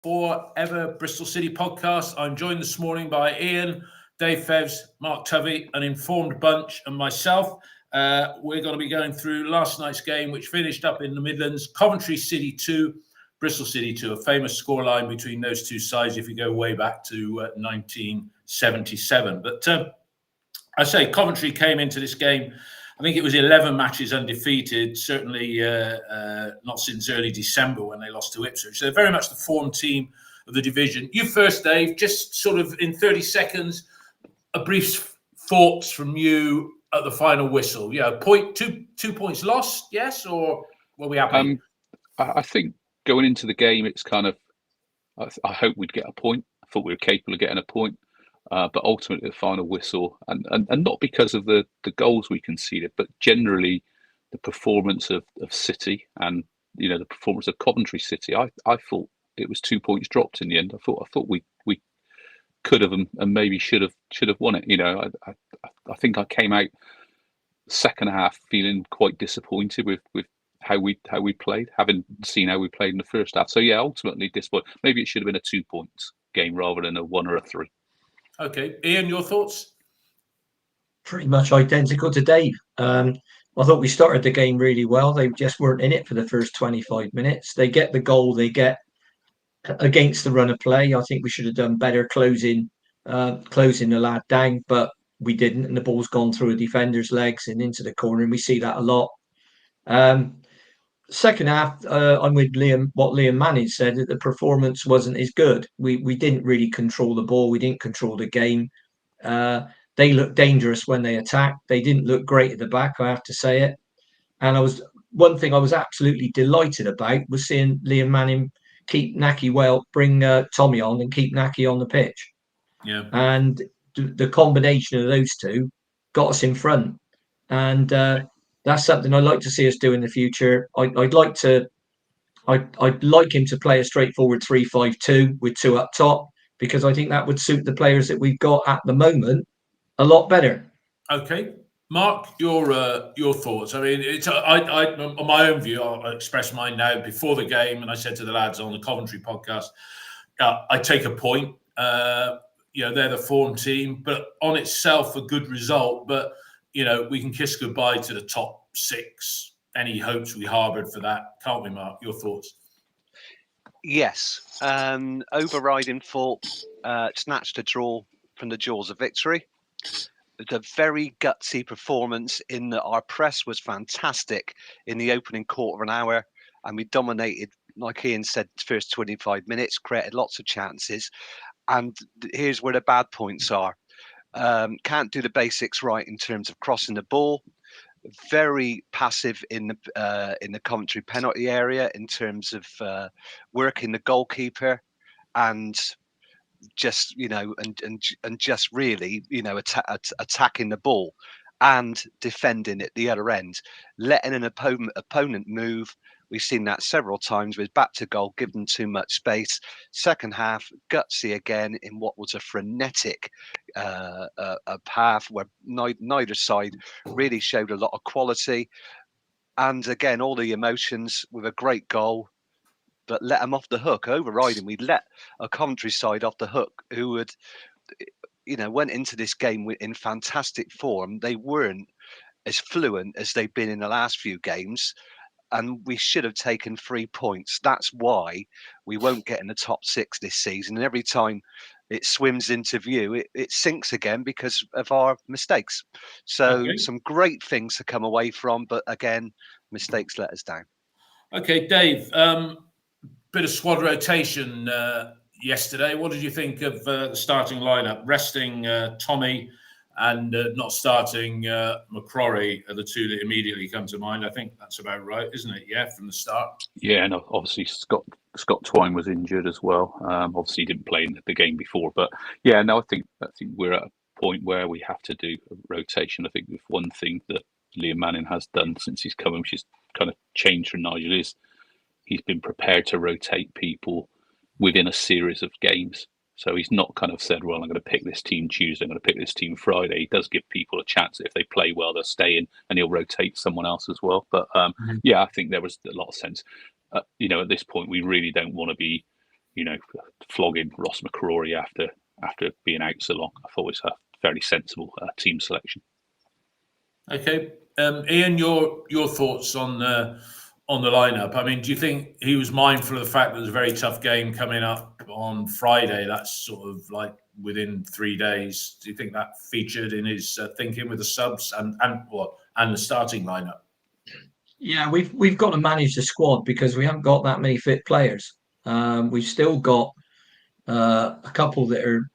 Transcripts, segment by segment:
Forever Bristol City podcast. I'm joined this morning by Ian, Dave Fevs, Mark Tovey, an informed bunch, and myself. We're going to be going through last night's game, which finished up in the Midlands. Coventry City 2, Bristol City 2, a famous scoreline between those two sides if you go way back to 1977. But I say Coventry came into this game, I think it was 11 matches undefeated, certainly not since early December when they lost to Ipswich. So they're very much the form team of the division. You first, Dave, just sort of in 30 seconds, a brief thoughts from you at the final whistle. Yeah, two points lost, yes, or were we happy? I think going into the game, it's kind of, I hope we'd get a point. I thought we were capable of getting a point. But ultimately, the final whistle, and not because of the goals we conceded, but generally the performance of City and the performance of Coventry City. I thought it was 2 points dropped in the end. I thought we could have and maybe should have won it. I think I came out second half feeling quite disappointed with how we played, having seen how we played in the first half. So yeah, ultimately disappointed. Maybe it should have been a 2 points game rather than a 1 or a 3. Okay, Ian, your thoughts? Pretty much identical to Dave. I thought we started the game really well. They just weren't in it for the first 25 minutes. They get the goal they get against the run of play. I think we should have done better closing the lad down, but we didn't, and the ball's gone through a defender's legs and into the corner, and we see that a lot. Second half, I'm with Liam. What Liam Manning said, that the performance wasn't as good. We didn't really control the ball. We didn't control the game. They looked dangerous when they attacked. They didn't look great at the back, I have to say it. And one thing I was absolutely delighted about was seeing Liam Manning keep Nackie Wells, bring Tommy on and keep Nackie on the pitch. Yeah. And the combination of those two got us in front. And that's something I'd like to see us do in the future. I'd like him to play a straightforward 3-5-2 with 2 up top, because I think that would suit the players that we've got at the moment a lot better. Okay, Mark, your thoughts. I mean, it's on my own view. I'll express mine now. Before the game, and I said to the lads on the Coventry podcast, I take a point. They're the form team, but on itself a good result. But we can kiss goodbye to the top 6. Any hopes we harboured for that, can't we, Mark? Your thoughts? Yes, overriding fault, snatched a draw from the jaws of victory. The very gutsy performance in that our press was fantastic in the opening quarter of an hour, and we dominated, like Ian said, the first 25 minutes, created lots of chances. And here's where the bad points are. Can't do the basics right in terms of crossing the ball. Very passive in the Coventry penalty area in terms of working the goalkeeper, and just and just really attacking the ball and defending at the other end, letting an opponent move. We've seen that several times with back to goal, given too much space. Second half, gutsy again in what was a frenetic a path where neither side really showed a lot of quality. And again, all the emotions with a great goal, but let them off the hook. Overriding, we let a Coventry side off the hook who had, went into this game in fantastic form. They weren't as fluent as they've been in the last few games, and we should have taken 3 points. That's why we won't get in the top 6 this season. And every time it swims into view, it sinks again because of our mistakes. So Some great things to come away from, but again, mistakes let us down. Okay, Dave, bit of squad rotation yesterday. What did you think of the starting lineup? Resting Tommy and not starting McCrory are the two that immediately come to mind. I think that's about right, isn't it? Yeah, from the start. Yeah, no, obviously Scott Twine was injured as well. Obviously he didn't play in the game before, but yeah, no, I think we're at a point where we have to do a rotation. I think with one thing that Liam Manning has done since he's come, which is kind of changed from Nigel, is he's been prepared to rotate people within a series of games. So he's not kind of said, well, I'm going to pick this team Tuesday, I'm going to pick this team Friday. He does give people a chance. If they play well, they'll stay in, and he'll rotate someone else as well. But yeah, I think there was a lot of sense. At this point, we really don't want to be flogging Ross McCrory after being out so long. I thought it was a very sensible team selection. Okay, Ian, your thoughts on the lineup? I mean, do you think he was mindful of the fact that there's a very tough game coming up on Friday? That's sort of like within 3 days. Do you think that featured in his thinking with the subs and the starting lineup? Yeah, we've got to manage the squad because we haven't got that many fit players. We've still got a couple that are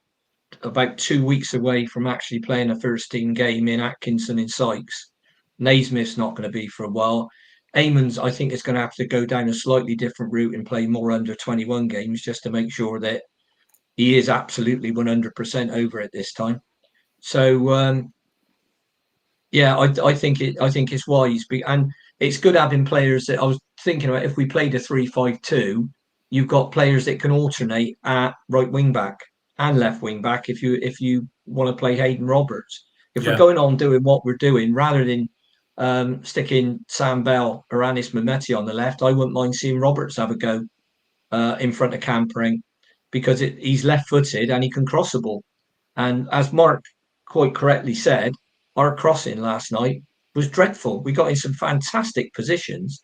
about 2 weeks away from actually playing a first team game in Atkinson and Sykes. Naismith's not going to be for a while. Eamons, I think, is going to have to go down a slightly different route and play more under 21 games just to make sure that he is absolutely 100% over at this time. So yeah, I think it's wise, and it's good having players that I was thinking about. If we played a 3-5-2, you've got players that can alternate at right wing back and left wing back if you want to play Hayden Roberts. If we're going on doing what we're doing, rather than sticking Sam Bell or Anis Mehmeti on the left, I wouldn't mind seeing Roberts have a go in front of Campering because he's left-footed and he can cross the ball. And as Mark quite correctly said, our crossing last night was dreadful. We got in some fantastic positions,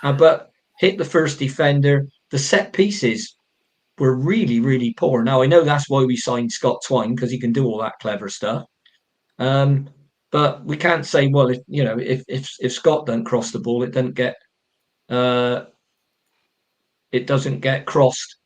but hit the first defender. The set pieces were really, really poor. Now, I know that's why we signed Scott Twine, because he can do all that clever stuff. But we can't say, well, if Scott doesn't cross the ball, it doesn't get crossed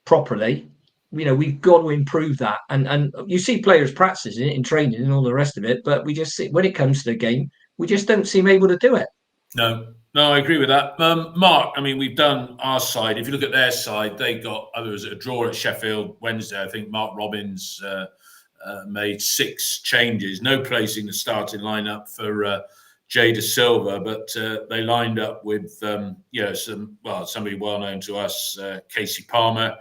properly. We've got to improve that. And you see players practicing it in training and all the rest of it, but we just see when it comes to the game, we just don't seem able to do it. No, I agree with that. Mark, I mean, we've done our side. If you look at their side, they got, there was a draw at Sheffield Wednesday. I think Mark Robbins made 6 changes, no placing the starting lineup for Jay De Silva, but they lined up with somebody well known to us, Casey Palmer,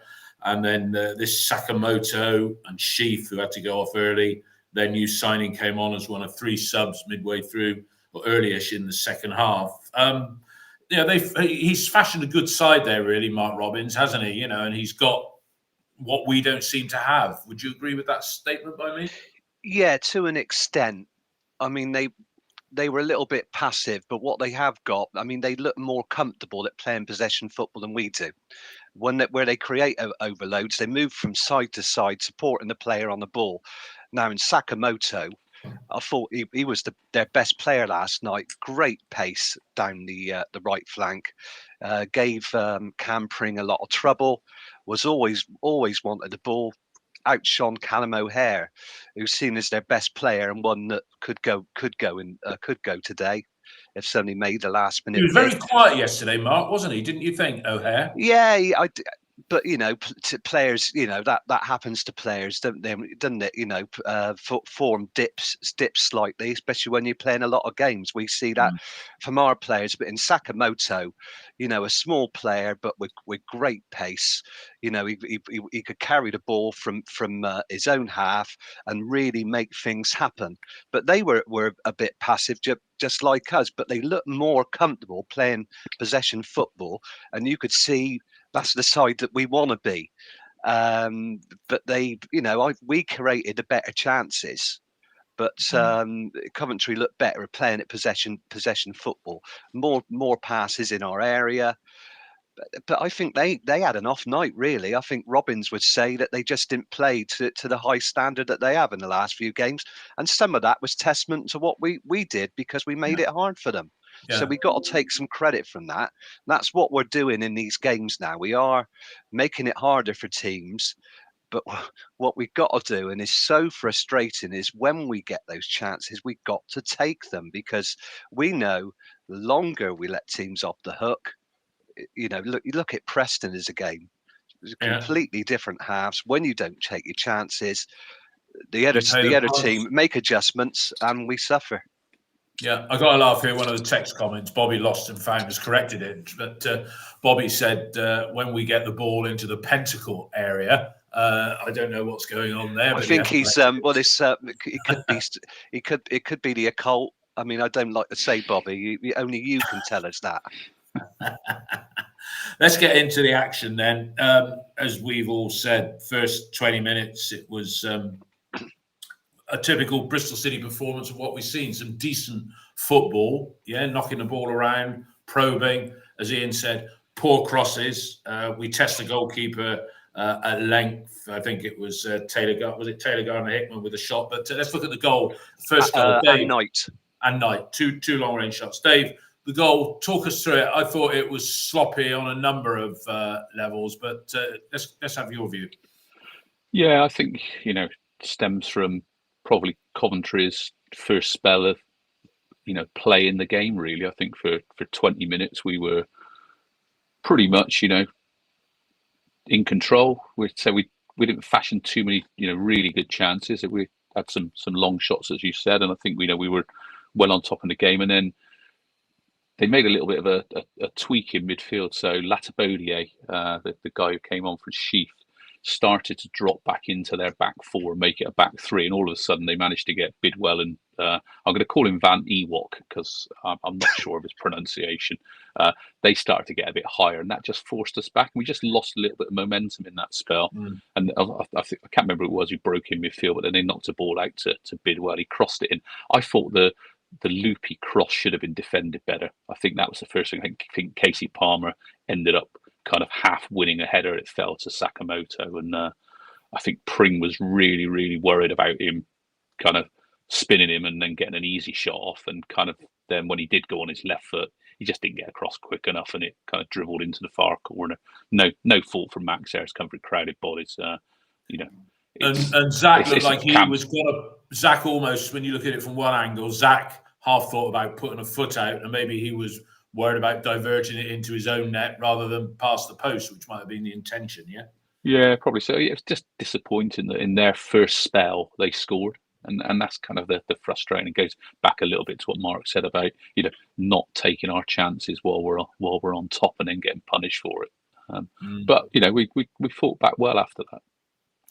and then this Sakamoto and Sheaf, who had to go off early. Their new signing came on as one of 3 subs midway through, or early-ish in the second half. He's fashioned a good side there, really, Mark Robbins, hasn't he? And he's got what we don't seem to have. Would you agree with that statement by me? Yeah, to an extent. I mean, they were a little bit passive, but what they have got, I mean, they look more comfortable at playing possession football than we do. Where they create overloads, they move from side to side, supporting the player on the ball. Now, in Sakamoto, I thought he was their best player last night. Great pace down the right flank. Gave Campering a lot of trouble. Was always wanted the ball. Outshone Callum O'Hare, who's seen as their best player and one that could go today if somebody made a last minute. He was very quiet yesterday, Mark, wasn't he? Didn't you think, O'Hare? Yeah, but to players, that happens to players, doesn't it? Form dips slightly, especially when you're playing a lot of games. We see that from our players. But in Sakamoto, a small player but with great pace. He could carry the ball from his own half and really make things happen. But they were a bit passive, just like us. But they looked more comfortable playing possession football, and you could see that's the side that we want to be. But we created the better chances. But Coventry looked better at playing at possession football. More passes in our area. But I think they had an off night, really. I think Robbins would say that they just didn't play to the high standard that they have in the last few games. And some of that was testament to what we did, because we made it hard for them. Yeah. So we got to take some credit from that. That's what we're doing in these games now. We are making it harder for teams. But what we've got to do, and is so frustrating, is when we get those chances, we've got to take them, because we know the longer we let teams off the hook, look at Preston as a game. It's completely different halves. When you don't take your chances, the other team make adjustments and we suffer. Yeah, I got to laugh here. One of the text comments, Bobby Lost and Found has corrected it, but Bobby said when we get the ball into the pentacle area, I don't know what's going on there. I think he's it could be the occult. I mean, I don't like to say, Bobby. Only you can tell us that. Let's get into the action then. As we've all said, first 20 minutes, it was a typical Bristol City performance of what we've seen. Some decent football, knocking the ball around, probing, as Ian said, poor crosses. We test the goalkeeper at length. I think it was Taylor Garner Hickman with a shot. But let's look at the goal. First goal, Dave. And Knight. Two long-range shots. Dave, the goal, talk us through it. I thought it was sloppy on a number of levels, but let's have your view. Yeah, I think, stems from probably Coventry's first spell of, play in the game, really. I think for 20 minutes, we were pretty much, in control. We didn't fashion too many, really good chances. We had some long shots, as you said, and I think, we were well on top of the game. And then they made a little bit of a tweak in midfield. So Latabodier, the guy who came on for Sheaf, started to drop back into their back four, make it a back three, and all of a sudden they managed to get Bidwell and I'm going to call him Van Ewok because I'm not sure of his pronunciation. They started to get a bit higher, and that just forced us back. We just lost a little bit of momentum in that spell. And I think I can't remember who it was who broke in midfield, but then they knocked a ball out to Bidwell. He crossed it in. I thought the loopy cross should have been defended better. I think that was the first thing. I think Casey Palmer ended up kind of half winning a header. It fell to Sakamoto, and I think Pring was really, really worried about him kind of spinning him and then getting an easy shot off, and kind of then when he did go on his left foot, he just didn't get across quick enough, and it kind of dribbled into the far corner. No fault from Max there. It's come from crowded bodies. And Zach looked like he was Zach almost, when you look at it from one angle, Zach half thought about putting a foot out, and maybe he was worried about diverting it into his own net rather than past the post, which might have been the intention, Yeah, probably so. It was just disappointing that in their first spell they scored, and that's kind of the frustrating. It goes back a little bit to what Mark said about not taking our chances while we're on top and then getting punished for it. But we fought back well after that.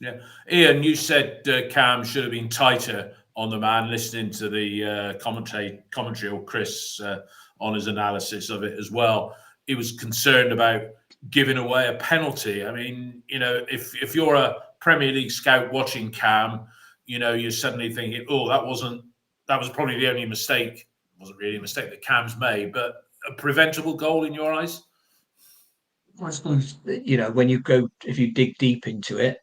Yeah, Ian, you said Cam should have been tighter on the man. Listening to the commentary or Chris on his analysis of it as well, he was concerned about giving away a penalty. I mean, if you're a Premier League scout watching Cam, you're suddenly thinking, oh, that was probably the only mistake. It wasn't really a mistake that Cam's made, but a preventable goal in your eyes? I suppose, if you dig deep into it,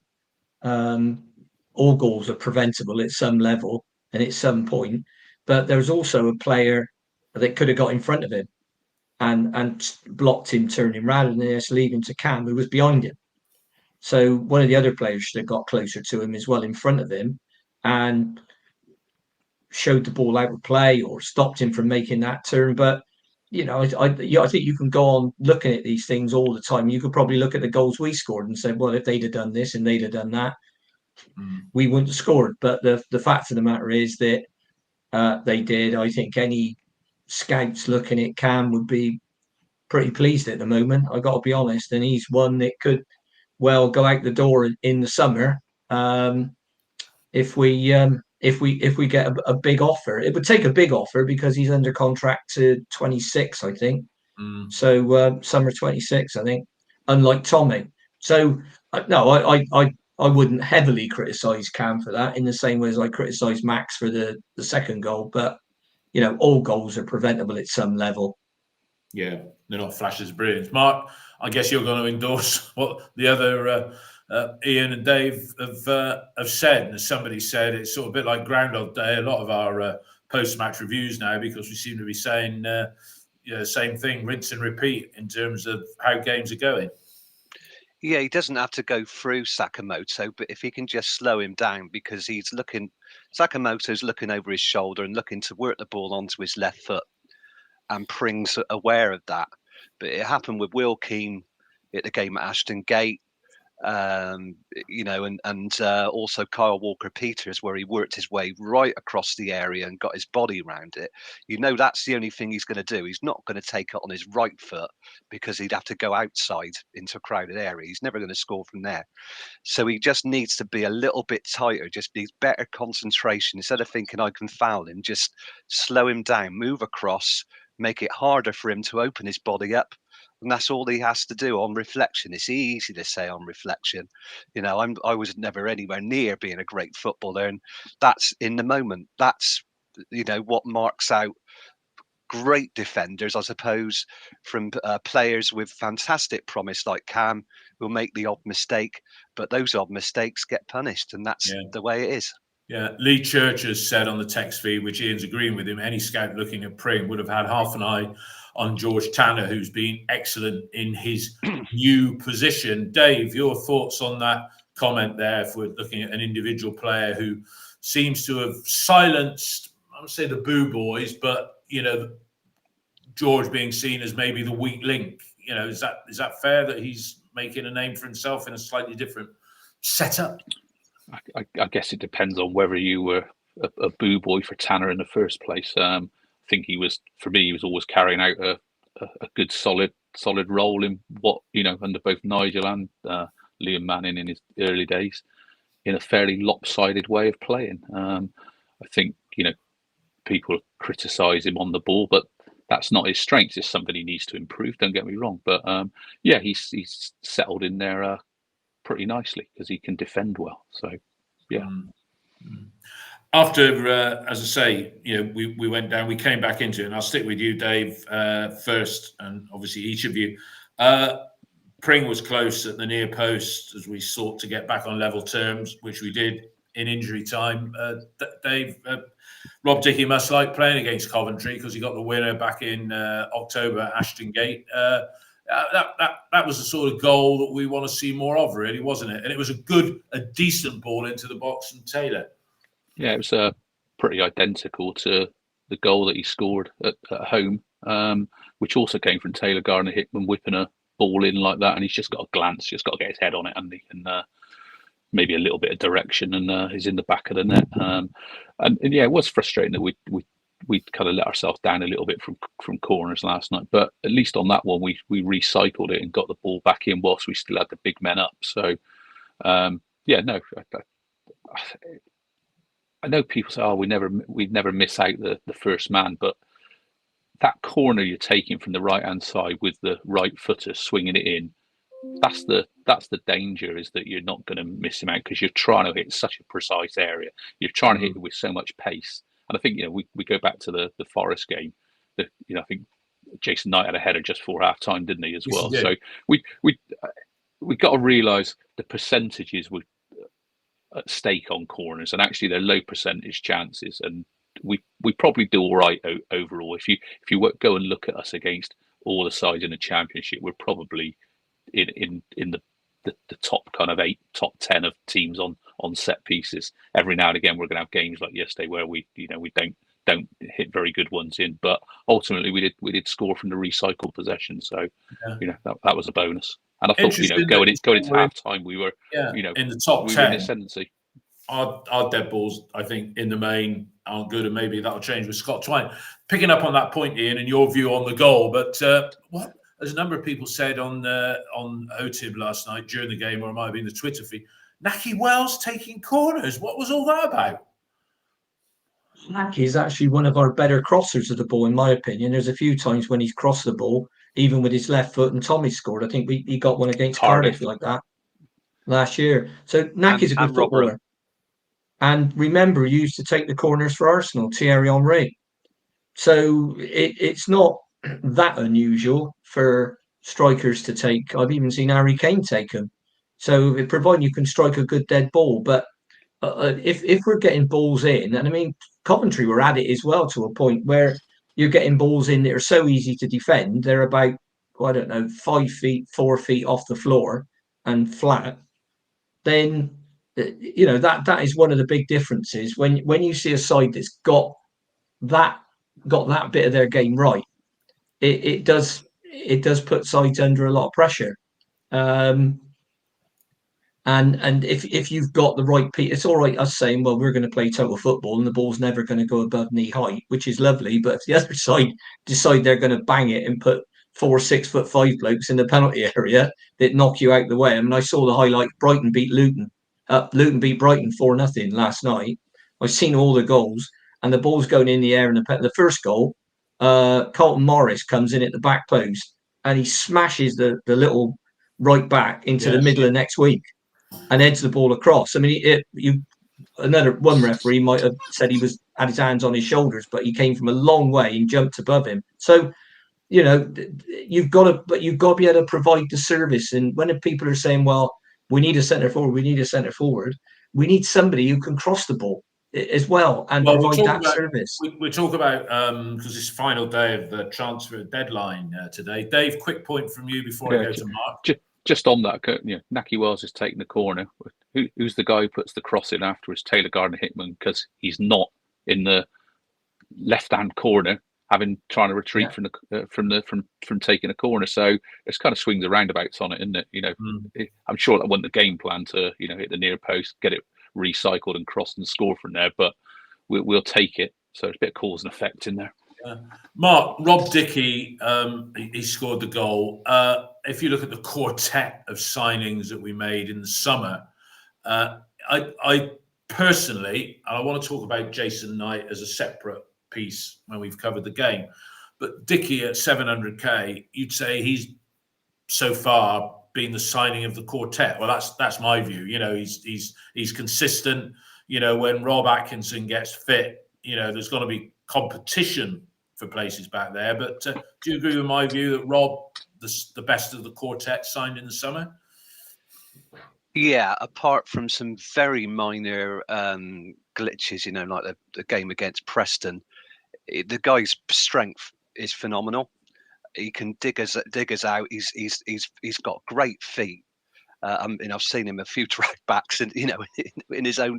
all goals are preventable at some level and at some point, but there's also a player that could have got in front of him and blocked him turning rather than just leaving to Cam, who was behind him. So one of the other players should have got closer to him as well, in front of him, and showed the ball out of play or stopped him from making that turn. But I think you can go on looking at these things all the time. You could probably look at the goals we scored and say, well, if they'd have done this and they'd have done that, we wouldn't have scored. But the fact of the matter is that they did. I think any scouts looking at Cam would be pretty pleased at the moment. I got to be honest, and he's one that could well go out the door in the summer if we get a big offer. It would take a big offer because he's under contract to 26, I think. So summer 26, I think. Unlike Tommy, so no, I wouldn't heavily criticise Cam for that in the same way as I criticise Max for the second goal. But all goals are preventable at some level. Yeah, they're not flashes of brilliance. Mark, I guess you're going to endorse what the other Ian and Dave have said. And as somebody said, it's sort of a bit like Groundhog Day. A lot of our post-match reviews now, because we seem to be saying same thing, rinse and repeat in terms of how games are going. Yeah, he doesn't have to go through Sakamoto, but if he can just slow him down, because Sakamoto's looking over his shoulder and looking to work the ball onto his left foot, and Pring's aware of that. But it happened with Will Keane at the game at Ashton Gate, and also Kyle Walker-Peters, where he worked his way right across the area and got his body around it. That's the only thing he's going to do. He's not going to take it on his right foot because he'd have to go outside into a crowded area. He's never going to score from there. So he just needs to be a little bit tighter, just needs better concentration. Instead of thinking I can foul him, just slow him down, move across, make it harder for him to open his body up, and that's all he has to do on reflection. It's easy to say on reflection, I was never anywhere near being a great footballer, and that's in the moment. That's what marks out great defenders, I suppose, from players with fantastic promise like Cam, will make the odd mistake, but those odd mistakes get punished, and that's the way it is. Yeah, Lee Church has said on the text feed, which Ian's agreeing with him, any scout looking at Pring would have had half an eye on George Tanner, who's been excellent in his new position. Dave, your thoughts on that comment there, if we're looking at an individual player who seems to have silenced, I would say, the boo boys, but, George being seen as maybe the weak link. Is that fair that he's making a name for himself in a slightly different setup? I guess it depends on whether you were a boo boy for Tanner in the first place. I think he was always carrying out a good solid role in what, under both Nigel and Liam Manning in his early days, in a fairly lopsided way of playing. I think, people criticise him on the ball, but that's not his strength. It's something he needs to improve, don't get me wrong. But he's settled in there pretty nicely because he can defend well. So, yeah. After, as I say, we went down, we came back into it, and I'll stick with you, Dave, first, and obviously each of you. Pring was close at the near post as we sought to get back on level terms, which we did in injury time. Dave, Rob Dickey must like playing against Coventry because he got the winner back in October at Ashton Gate. That was the sort of goal that we want to see more of, really, wasn't it? And it was a decent ball into the box from Taylor. Yeah, it was pretty identical to the goal that he scored at home, which also came from Taylor Gardner-Hickman whipping a ball in like that, and he's just got a glance, just got to get his head on it, and he can maybe a little bit of direction, and he's in the back of the net. And yeah, it was frustrating that we kind of let ourselves down a little bit from corners last night, but at least on that one we recycled it and got the ball back in whilst we still had the big men up. So I know people say, "Oh, we'd never miss out the first man," but that corner you're taking from the right hand side with the right footer swinging it in, that's the danger, is that you're not going to miss him out because you're trying to hit such a precise area. You're trying to hit it with so much pace. And I think we go back to the Forest game. I think Jason Knight had a header just before half time, didn't he, as well? Yes, so we got to realise the percentages were at stake on corners, and actually they're low percentage chances, and we probably do all right overall. If you go and look at us against all the sides in the Championship, we're probably in the top kind of 8, top 10 of teams on set pieces. Every now and again we're going to have games like yesterday where we don't hit very good ones in, but ultimately we did score from the recycled possession. So that was a bonus. And I thought going into half time we were in the top 10 in ascendancy. Our dead balls, I think, in the main aren't good, and maybe that'll change with Scott Twine. Picking up on that point, Ian, and your view on the goal, but what, as a number of people said on OTIB last night during the game, or it might have been the Twitter feed, Nackie Wells taking corners. What was all that about? Nackie is actually one of our better crossers of the ball, in my opinion. There's a few times when he's crossed the ball, even with his left foot, and Tommy scored. I think he got one against Cardiff like that last year. So Nackie's a good footballer. And remember, he used to take the corners for Arsenal, Thierry Henry. So it's not that unusual for strikers to take. I've even seen Harry Kane take them. So providing you can strike a good dead ball. But if we're getting balls in, and I mean, Coventry were at it as well to a point where you're getting balls in that are so easy to defend. They're about, 5 feet, 4 feet off the floor and flat. Then, that is one of the big differences. When you see a side that's got that bit of their game right, it does put sides under a lot of pressure. And if you've got the right piece, it's all right us saying, well, we're going to play total football and the ball's never going to go above knee height, which is lovely. But if the other side decide they're going to bang it and put 4 6'5" blokes in the penalty area that knock you out the way. I mean, I saw the highlight. Brighton beat Luton. Luton beat Brighton 4-0 last night. I've seen all the goals, and the ball's going in the air. And the first goal, Carlton Morris comes in at the back post, and he smashes the little right back into the middle of next week and heads the ball across. I mean, one referee might have said he had his hands on his shoulders, but he came from a long way and jumped above him. So, you've got to be able to provide the service. And when people are saying, well, we need a centre forward, we need somebody who can cross the ball as well and provide that service. We talk about, because it's the final day of the transfer deadline today. Dave, quick point from you before I go to Mark. Just on that, Nackie Wells is taking the corner. Who's the guy who puts the cross in afterwards? Taylor Gardner-Hickman, because he's not in the left-hand corner, trying to retreat from taking a corner. So it's kind of swings and roundabouts on it, isn't it? I'm sure that wasn't the game plan to hit the near post, get it recycled and crossed and score from there. But we'll take it. So there's a bit of cause and effect in there. Mark, Rob Dickie, he scored the goal. If you look at the quartet of signings that we made in the summer, I personally, and I want to talk about Jason Knight as a separate piece when we've covered the game, but Dickie at 700k, you'd say he's so far been the signing of the quartet. Well, that's my view. He's consistent. When Rob Atkinson gets fit, there's going to be competition for places back there. But do you agree with my view that Rob, the best of the quartet, signed in the summer? Yeah, apart from some very minor glitches, like the game against Preston, the guy's strength is phenomenal. He can dig us out. He's got great feet. I've seen him a few track backs, and in his own,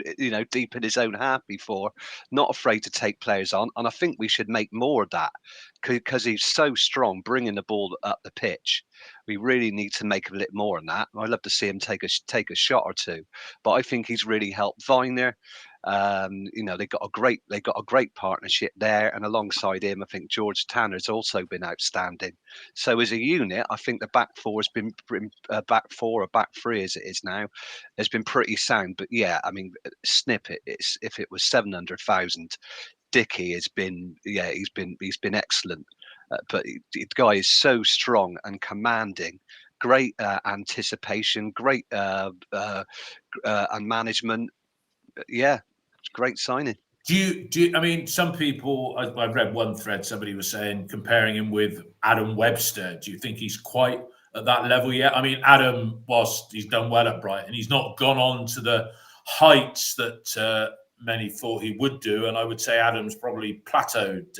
deep in his own half before. Not afraid to take players on, and I think we should make more of that because he's so strong, bringing the ball up the pitch. We really need to make a little more on that. I'd love to see him take a shot or two, but I think he's really helped Viner. They got a great partnership there, and alongside him, I think George Tanner's also been outstanding. So as a unit, I think the back four has been back three as it is now, has been pretty sound. But yeah, I mean, snippet. If it was 700,000, Dickie has been he's been excellent. But the guy is so strong and commanding. Great anticipation, great and management. Yeah. Great signing. Do you? I mean, some people. I've read one thread. Somebody was saying comparing him with Adam Webster. Do you think he's quite at that level yet? I mean, he's done well at Brighton. He's not gone on to the heights that many thought he would do, and I would say Adam's probably plateaued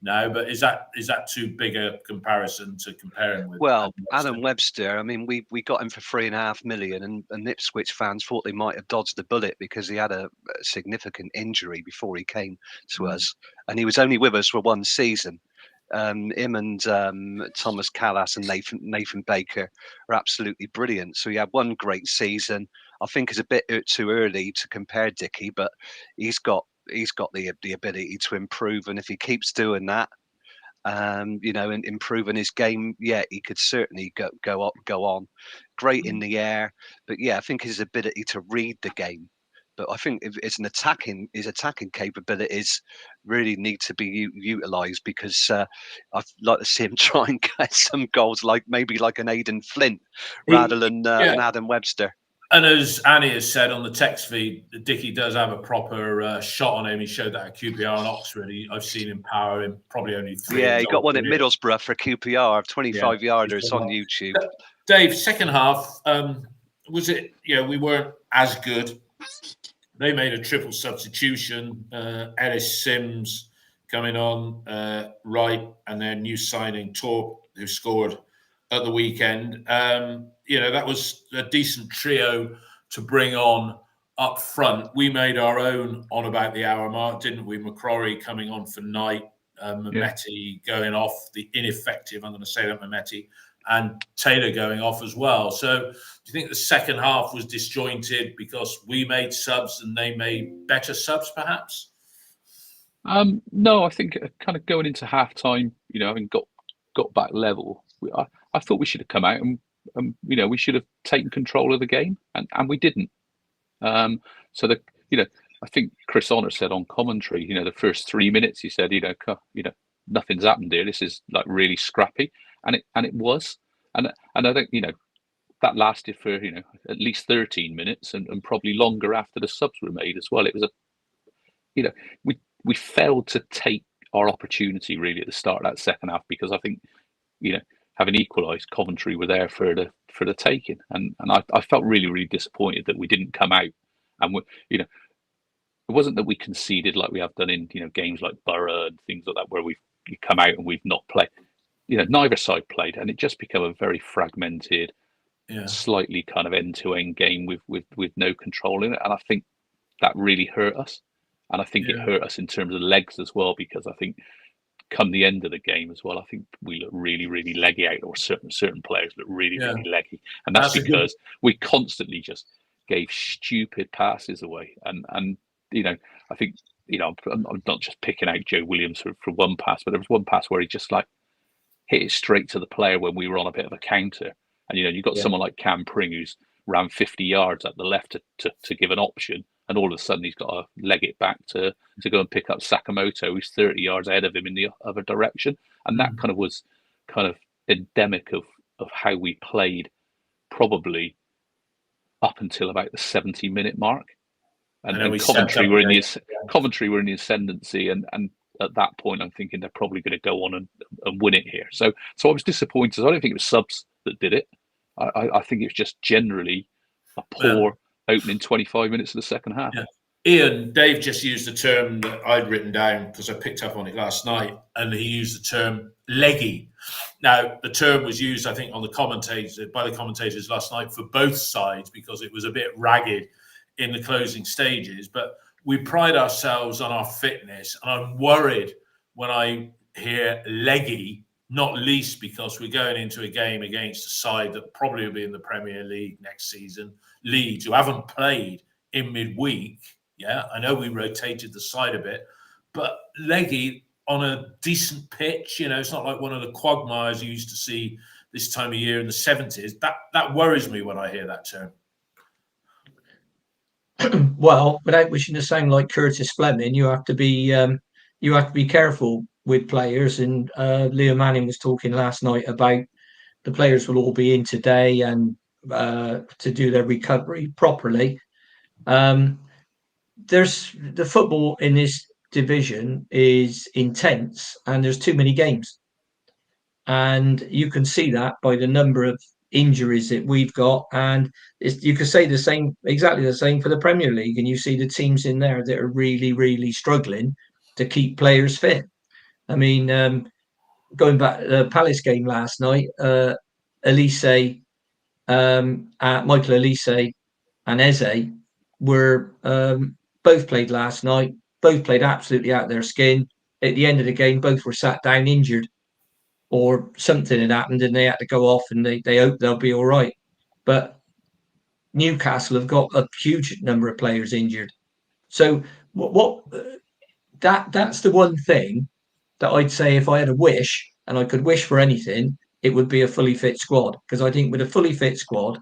now. But is that too big a comparison to compare him with? Well, Adam Webster, I mean, we got him for $3.5 million, and Ipswich fans thought they might have dodged the bullet because he had a significant injury before he came to us, and he was only with us for one season. Him and Thomas Callas and Nathan Baker are absolutely brilliant. So he had one great season. I think it's a bit too early to compare Dickie, but he's got the ability to improve, and if he keeps doing that, and improving his game, he could certainly go on. Great in the air, but I think his ability to read the game. But I think if it's his attacking capabilities really need to be utilised, because I'd like to see him try and get some goals, maybe like an Aidan Flint rather than an Adam Webster. And as Annie has said on the text feed, Dickie does have a proper shot on him. He showed that at QPR and Oxford. I've seen him power him probably only 3. Yeah, he got one at Middlesbrough for QPR, 25-yarders on YouTube. Dave, second half, was it? We weren't as good. They made a triple substitution. Ellis Sims coming on right, and their new signing Torp, who scored at the weekend. That was a decent trio to bring on up front. We made our own on about the hour mark, didn't we? McCrory coming on for Knight, Mehmeti going off, the ineffective, I'm going to say that, Mehmeti, and Taylor going off as well. So do you think the second half was disjointed because we made subs and they made better subs, perhaps? No, I think kind of going into half-time, having got back level, I thought we should have come out and we should have taken control of the game, and we didn't. So I think Chris Honor said on commentary, the first 3 minutes he said, nothing's happened here. This is like really scrappy. and it was, and I think that lasted for at least 13 minutes and probably longer after the subs were made as well. It was we failed to take our opportunity really at the start of that second half, because I think having equalised, Coventry were there for the taking, and I felt really disappointed that we didn't come out, and it wasn't that we conceded like we have done in games like Borough and things like that, where we've come out and we've not played. Neither side played, and it just became a very fragmented, slightly kind of end-to-end game with no control in it, and I think that really hurt us. And I think it hurt us in terms of legs as well, because I think come the end of the game as well, I think we look really leggy out, or certain players look really leggy, and that's because we constantly just gave stupid passes away. And I think I'm not just picking out Joe Williams for one pass, but there was one pass where he just hit it straight to the player when we were on a bit of a counter, and you've got someone like Cam Pring who's ran 50 yards at the left to give an option, and all of a sudden he's got to leg it back to go and pick up Sakamoto, who's 30 yards ahead of him in the other direction. And that kind of was endemic of how we played, probably up until about the 70-minute mark. And Coventry were in the ascendancy, and at that point I'm thinking they're probably going to go on and win it here. So I was disappointed. I don't think it was subs that did it. I think it was just generally a poor opening 25 minutes of the second half. Ian, Dave just used a term that I'd written down because I picked up on it last night, and he used the term leggy. Now, the term was used, I think, by the commentators last night for both sides, because it was a bit ragged in the closing stages. But we pride ourselves on our fitness, and I'm worried when I hear leggy, not least because we're going into a game against a side that probably will be in the Premier League next season, Leeds, who haven't played in midweek. I know we rotated the side a bit, but leggy on a decent pitch, it's not like one of the quagmires you used to see this time of year in the 70s. That worries me when I hear that term. Well, without wishing to sound like Curtis Fleming, you have to be careful with players. And Leo Manning was talking last night about the players will all be in today and to do their recovery properly. There's the football in this division is intense, and there's too many games, and you can see that by the number of injuries that we've got. And you could say exactly the same for the Premier League, and you see the teams in there that are really struggling to keep players fit. I mean, going back to the Palace game last night, Michael Elise and Eze were both played last night. Both played absolutely out of their skin. At the end of the game, both were sat down injured, or something had happened and they had to go off, and they hope they'll be all right. But Newcastle have got a huge number of players injured. So that's the one thing that I'd say, if I had a wish and I could wish for anything, it would be a fully fit squad, because I think with a fully fit squad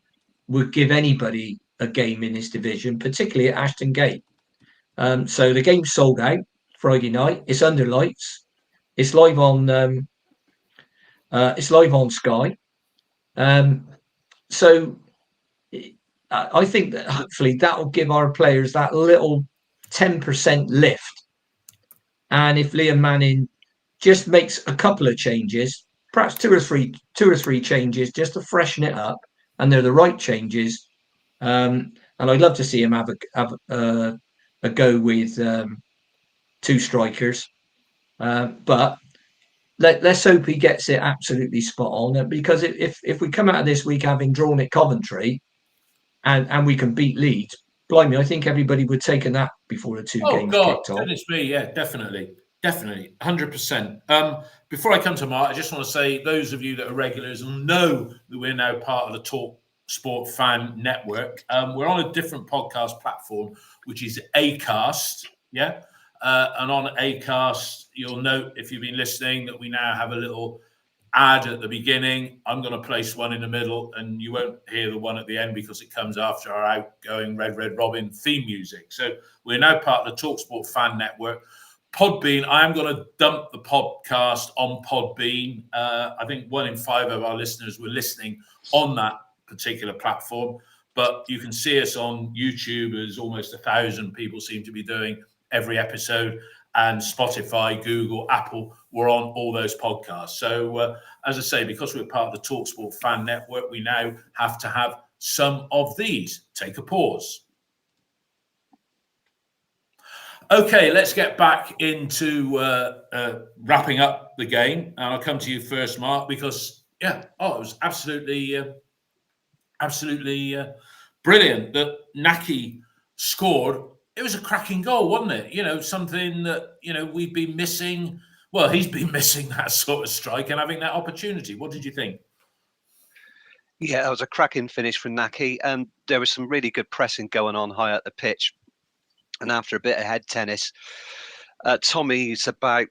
would give anybody a game in this division, particularly at Ashton Gate. So the game's sold out Friday night. It's under lights. It's live on Sky. So I think that hopefully that will give our players that little 10% lift. And if Liam Manning just makes a couple of changes, perhaps two or three changes, just to freshen it up, and they're the right changes. And I'd love to see him have a go with two strikers. But let's hope he gets it absolutely spot on, because if we come out of this week having drawn at Coventry and we can beat Leeds, blimey, I think everybody would take a nap before the two games kicked off. Goodness me, yeah, definitely, 100%. Before I come to Mark, I just want to say, those of you that are regulars know that we're now part of the Talk Sport Fan Network. We're on a different podcast platform, which is Acast, and on Acast, you'll note, if you've been listening, that we now have a little ad at the beginning. I'm going to place one in the middle, and you won't hear the one at the end because it comes after our outgoing Red Red Robin theme music. So we're now part of the TalkSport Fan Network. Podbean, I am going to dump the podcast on Podbean. I think 1 in 5 of our listeners were listening on that particular platform, but you can see us on YouTube, as almost 1,000 people seem to be doing every episode, and Spotify, Google, Apple, we're on all those podcasts. So as I say, because we're part of the TalkSport Fan Network, we now have to have some of these. Take a pause. Okay, let's get back into wrapping up the game. And I'll come to you first, Mark, because, it was absolutely brilliant that Nackie scored. It was a cracking goal, wasn't it? Something that, we've been missing. Well, he's been missing that sort of strike and having that opportunity. What did you think? Yeah, it was a cracking finish from Nackie. And there was some really good pressing going on high up the pitch. And after a bit of head tennis, Tommy's about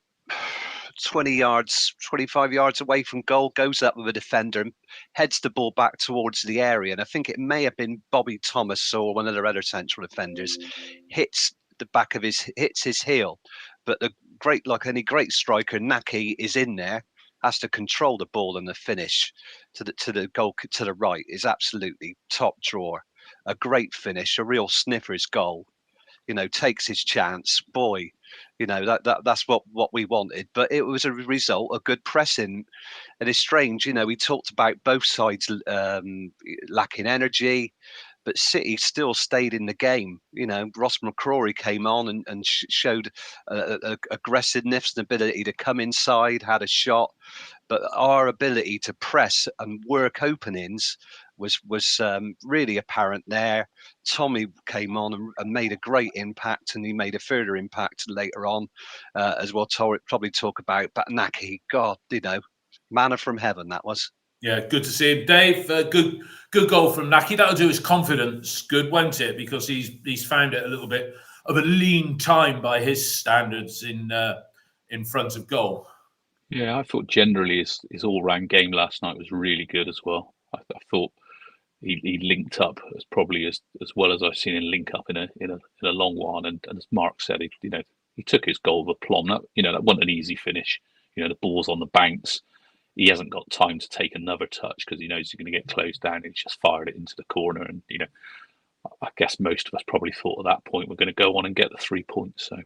25 yards away from goal, goes up with a defender and heads the ball back towards the area. And I think it may have been Bobby Thomas or one of their other central defenders, hits his heel. But like any great striker, Nackie is in there, has to control the ball, and the finish to the goal to the right is absolutely top drawer. A great finish, a real sniffer's goal. Takes his chance. Boy, that's what we wanted. But it was a result of good pressing. And it's strange, we talked about both sides lacking energy, but City still stayed in the game. Ross McCrory came on and showed aggressiveness and ability to come inside, had a shot. But our ability to press and work openings was really apparent there. Tommy came on and made a great impact, and he made a further impact later on, as we'll probably talk about. But Nackie, God, manna from heaven that was. Yeah, good to see him. Dave, good goal from Nackie. That'll do his confidence good, won't it? Because he's found it a little bit of a lean time by his standards in front of goal. Yeah, I thought generally his all-round game last night was really good as well. I thought he linked up as well as I've seen him link up in a long one. And as Mark said, he took his goal with aplomb. That wasn't an easy finish. The ball's on the banks. He hasn't got time to take another touch because he knows he's going to get closed down. And he's just fired it into the corner. And I guess most of us probably thought at that point we're going to go on and get the 3 points. So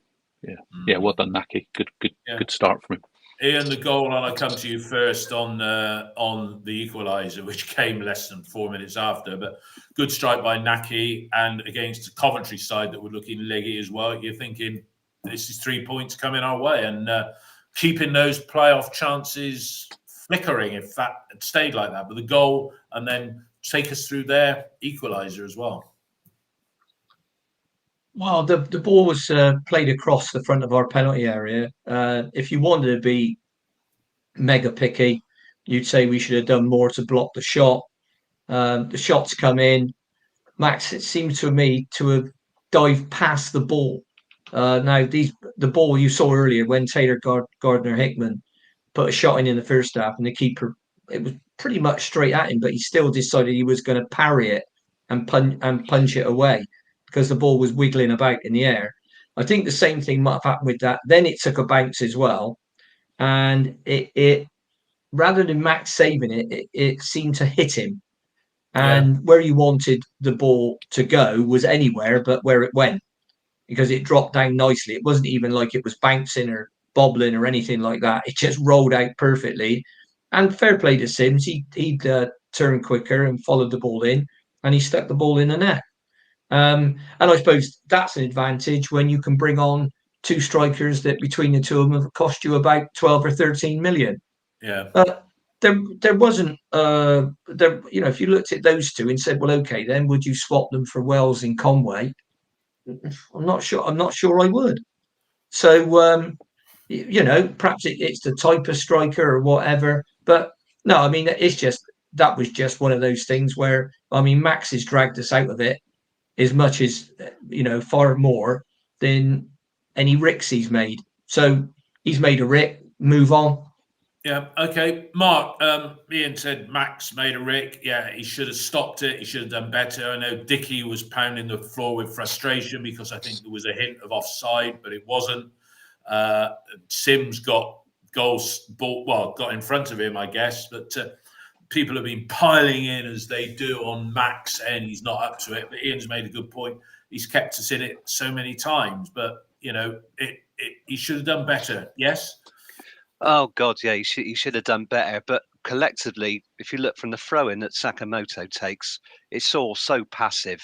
well done, Nackie. Good start from him. Ian, the goal, and I'll come to you first on the equaliser, which came less than 4 minutes after. But good strike by Nackie, and against the Coventry side that were looking leggy as well. You're thinking this is 3 points coming our way, and keeping those playoff chances flickering if that had stayed like that. But the goal, and then take us through their equaliser as well. Well, the ball was played across the front of our penalty area. If you wanted to be mega picky, you'd say we should have done more to block the shot. The shots come in. Max, it seems to me to have dived past the ball. Now, the ball you saw earlier when Taylor Gardner-Hickman put a shot in the first half, and the keeper, it was pretty much straight at him, but he still decided he was going to parry it and punch it away, because the ball was wiggling about in the air. I think the same thing might have happened with that. Then it took a bounce as well. And it rather than Max saving it seemed to hit him. And where you wanted the ball to go was anywhere but where it went, because it dropped down nicely. It wasn't even like it was bouncing or bobbling or anything like that. It just rolled out perfectly. And fair play to Sims. He'd turned quicker and followed the ball in, and he stuck the ball in the net. And I suppose that's an advantage when you can bring on two strikers that between the two of them have cost you about 12 or 13 million. Yeah. There wasn't there. If you looked at those two and said, well, okay, then would you swap them for Wells and Conway? I'm not sure I would. So perhaps it's the type of striker or whatever. But no, I mean, that was just one of those things where, I mean, Max has dragged us out of it as much as, far more than any ricks he's made. So he's made a rick, move on. Yeah, okay. Mark, Ian said Max made a rick. Yeah, he should have stopped it. He should have done better. I know Dickie was pounding the floor with frustration because I think there was a hint of offside, but it wasn't. Sims got got in front of him, I guess, but people have been piling in as they do on Max, and he's not up to it. But Ian's made a good point. He's kept us in it so many times, but he should have done better. Yes. Oh God, yeah, he should have done better. But collectively, if you look from the throw-in that Sakamoto takes, it's all so passive.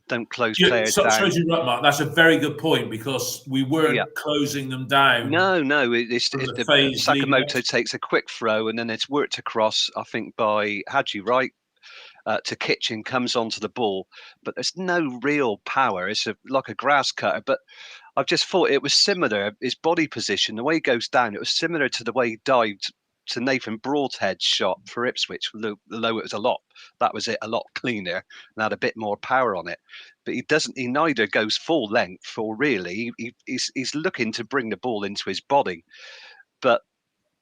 Don't close players down. Sorry to interrupt, Mark. That's a very good point, because we weren't closing them down. No, Sakamoto takes a quick throw, and then it's worked across, I think, by Hadji Wright to Kitchen, comes onto the ball. But there's no real power. It's like a grass cutter. But I've just thought it was similar. His body position, the way he goes down, it was similar to the way he dived to Nathan Broadhead's shot for Ipswich. Although it was a lot cleaner and had a bit more power on it. But he doesn't. He neither goes full length, or really, he's looking to bring the ball into his body. But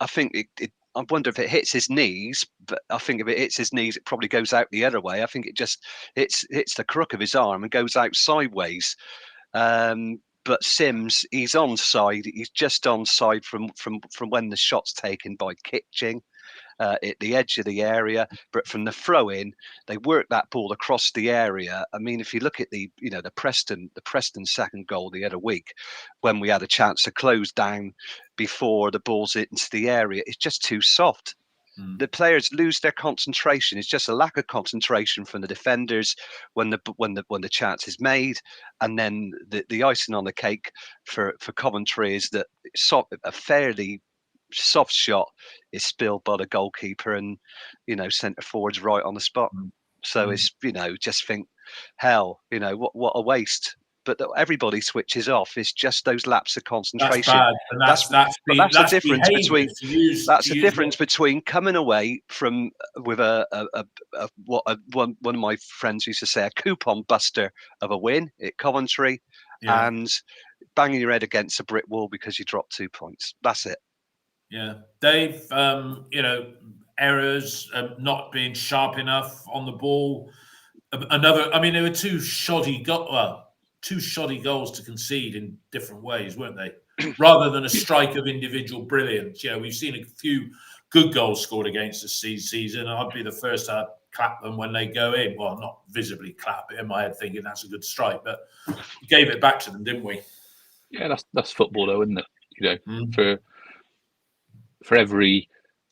I think I wonder if it hits his knees. But I think if it hits his knees, it probably goes out the other way. I think it just hits the crook of his arm and goes out sideways. But Sims, he's onside. He's just onside from when the shot's taken by Kitching at the edge of the area. But from the throw-in, they work that ball across the area. I mean, if you look at the Preston second goal the other week, when we had a chance to close down before the ball's into the area, it's just too soft. The players lose their concentration. It's just a lack of concentration from the defenders when the chance is made, and then the icing on the cake for Coventry is that a fairly soft shot is spilled by the goalkeeper, and centre forward's right on the spot. So it's just think, hell, what a waste. But everybody switches off. It's just those lapses of concentration. That's bad. That's the difference between. That's the difference between coming away from with one of my friends used to say, a coupon buster of a win at Coventry, and banging your head against a brick wall because you dropped 2 points. That's it. Yeah, Dave. Errors, not being sharp enough on the ball. There were two shoddy goals to concede in different ways, weren't they? Rather than a strike of individual brilliance. We've seen a few good goals scored against us this season. I'd be the first to clap them when they go in. Well, not visibly clap, but in my head thinking that's a good strike. But we gave it back to them, didn't we? Yeah, that's football, though, isn't it? For every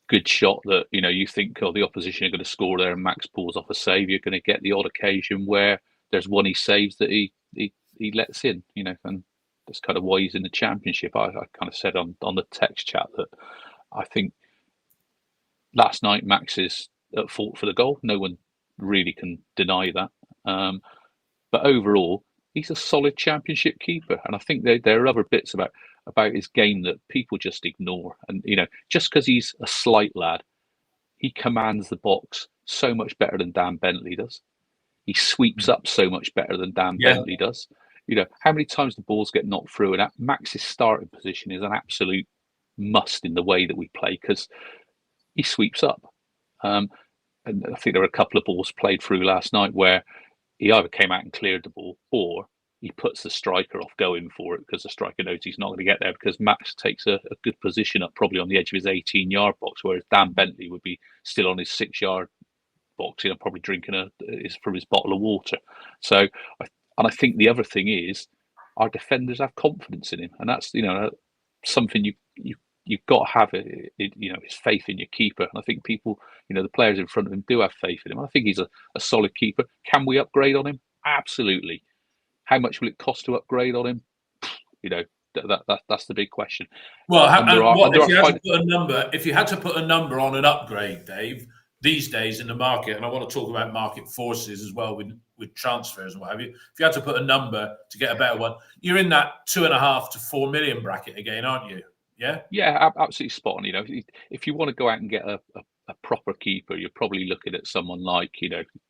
good shot that you think, the opposition are going to score there, and Max pulls off a save, you're going to get the odd occasion where there's one he saves that he lets in, and that's kind of why he's in the Championship. I kind of said on the text chat that I think last night Max is at fault for the goal. No one really can deny that. But overall, he's a solid Championship keeper, and I think there are other bits about his game that people just ignore. And just because he's a slight lad, he commands the box so much better than Dan Bentley does. He sweeps up so much better than Dan Bentley does. How many times the balls get knocked through, and Max's starting position is an absolute must in the way that we play, because he sweeps up. And I think there were a couple of balls played through last night where he either came out and cleared the ball, or he puts the striker off going for it because the striker knows he's not going to get there, because Max takes a good position up probably on the edge of his 18-yard box, whereas Dan Bentley would be still on his 6-yard box, probably drinking from his bottle of water. So, I think the other thing is our defenders have confidence in him, and that's something you've got to have. It's faith in your keeper, and I think people, the players in front of him do have faith in him. I think he's a solid keeper. Can we upgrade on him? Absolutely. How much will it cost to upgrade on him? That's the big question. Well, if you had to put a number on an upgrade, Dave, these days in the market, and I want to talk about market forces as well with transfers and what have you. If you had to put a number to get a better one, you're in that 2.5 to 4 million bracket again, aren't you? Yeah. Yeah, absolutely spot on. If you want to go out and get a proper keeper, you're probably looking at someone like,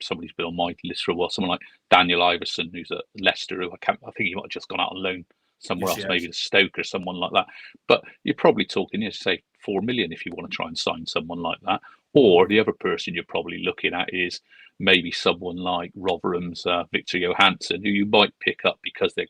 somebody who's been on my list for a while, someone like Daniel Iverson, who's at Leicester, who I think he might have just gone out on loan somewhere else, maybe to Stoke or someone like that. But you're probably talking, say, 4 million if you want to try and sign someone like that. Or the other person you're probably looking at is maybe someone like Rotherham's Victor Johansson, who you might pick up because they're